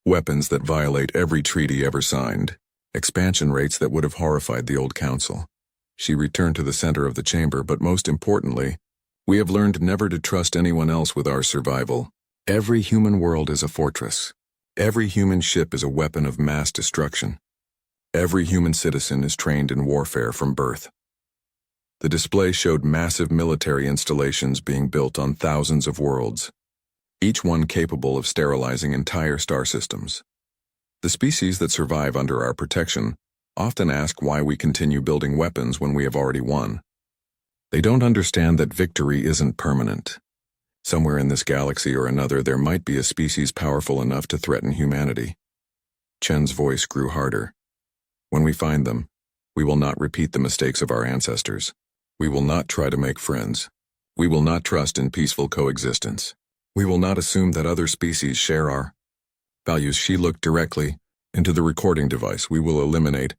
weapons that violate every treaty ever signed, expansion rates that would have horrified the old council. She returned to the center of the chamber, but most importantly, we have learned never to trust anyone else with our survival. Every human world is a fortress. Every human ship is a weapon of mass destruction. Every human citizen is trained in warfare from birth. The display showed massive military installations being built on thousands of worlds, each one capable of sterilizing entire star systems. The species that survive under our protection often ask why we continue building weapons when we have already won. They don't understand that victory isn't permanent. Somewhere in this galaxy or another, there might be a species powerful enough to threaten humanity. Chen's voice grew harder. When we find them, we will not repeat the mistakes of our ancestors. We will not try to make friends. We will not trust in peaceful coexistence. We will not assume that other species share our values. She looked directly into the recording device. We will eliminate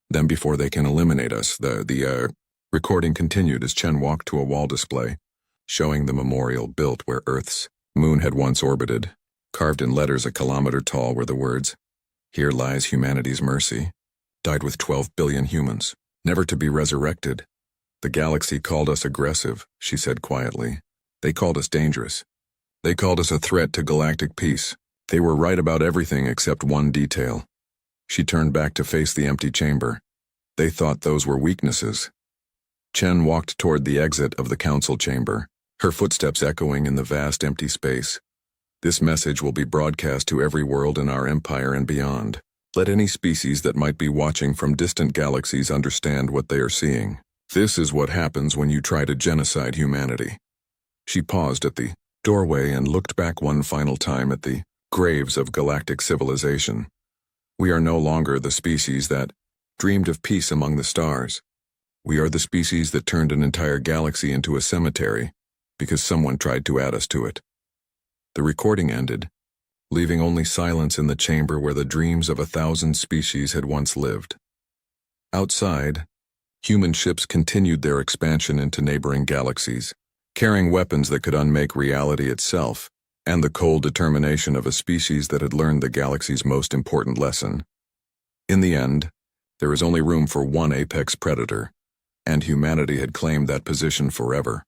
them before they can eliminate us. The recording continued as Chen walked to a wall display, showing the memorial built where Earth's moon had once orbited. Carved in letters a kilometer tall were the words, "Here lies humanity's mercy. Died with 12 billion humans, never to be resurrected. The galaxy called us aggressive," she said quietly. "They called us dangerous. They called us a threat to galactic peace. They were right about everything except one detail." She turned back to face the empty chamber. They thought those were weaknesses. Chen walked toward the exit of the council chamber, her footsteps echoing in the vast empty space. "This message will be broadcast to every world in our empire and beyond. Let any species that might be watching from distant galaxies understand what they are seeing. This is what happens when you try to genocide humanity." She paused at the doorway and looked back one final time at the graves of galactic civilization. "We are no longer the species that dreamed of peace among the stars. We are the species that turned an entire galaxy into a cemetery because someone tried to add us to it." The recording ended, leaving only silence in the chamber where the dreams of 1,000 species had once lived. Outside, human ships continued their expansion into neighboring galaxies, carrying weapons that could unmake reality itself, and the cold determination of a species that had learned the galaxy's most important lesson. In the end, there is only room for one apex predator, and humanity had claimed that position forever.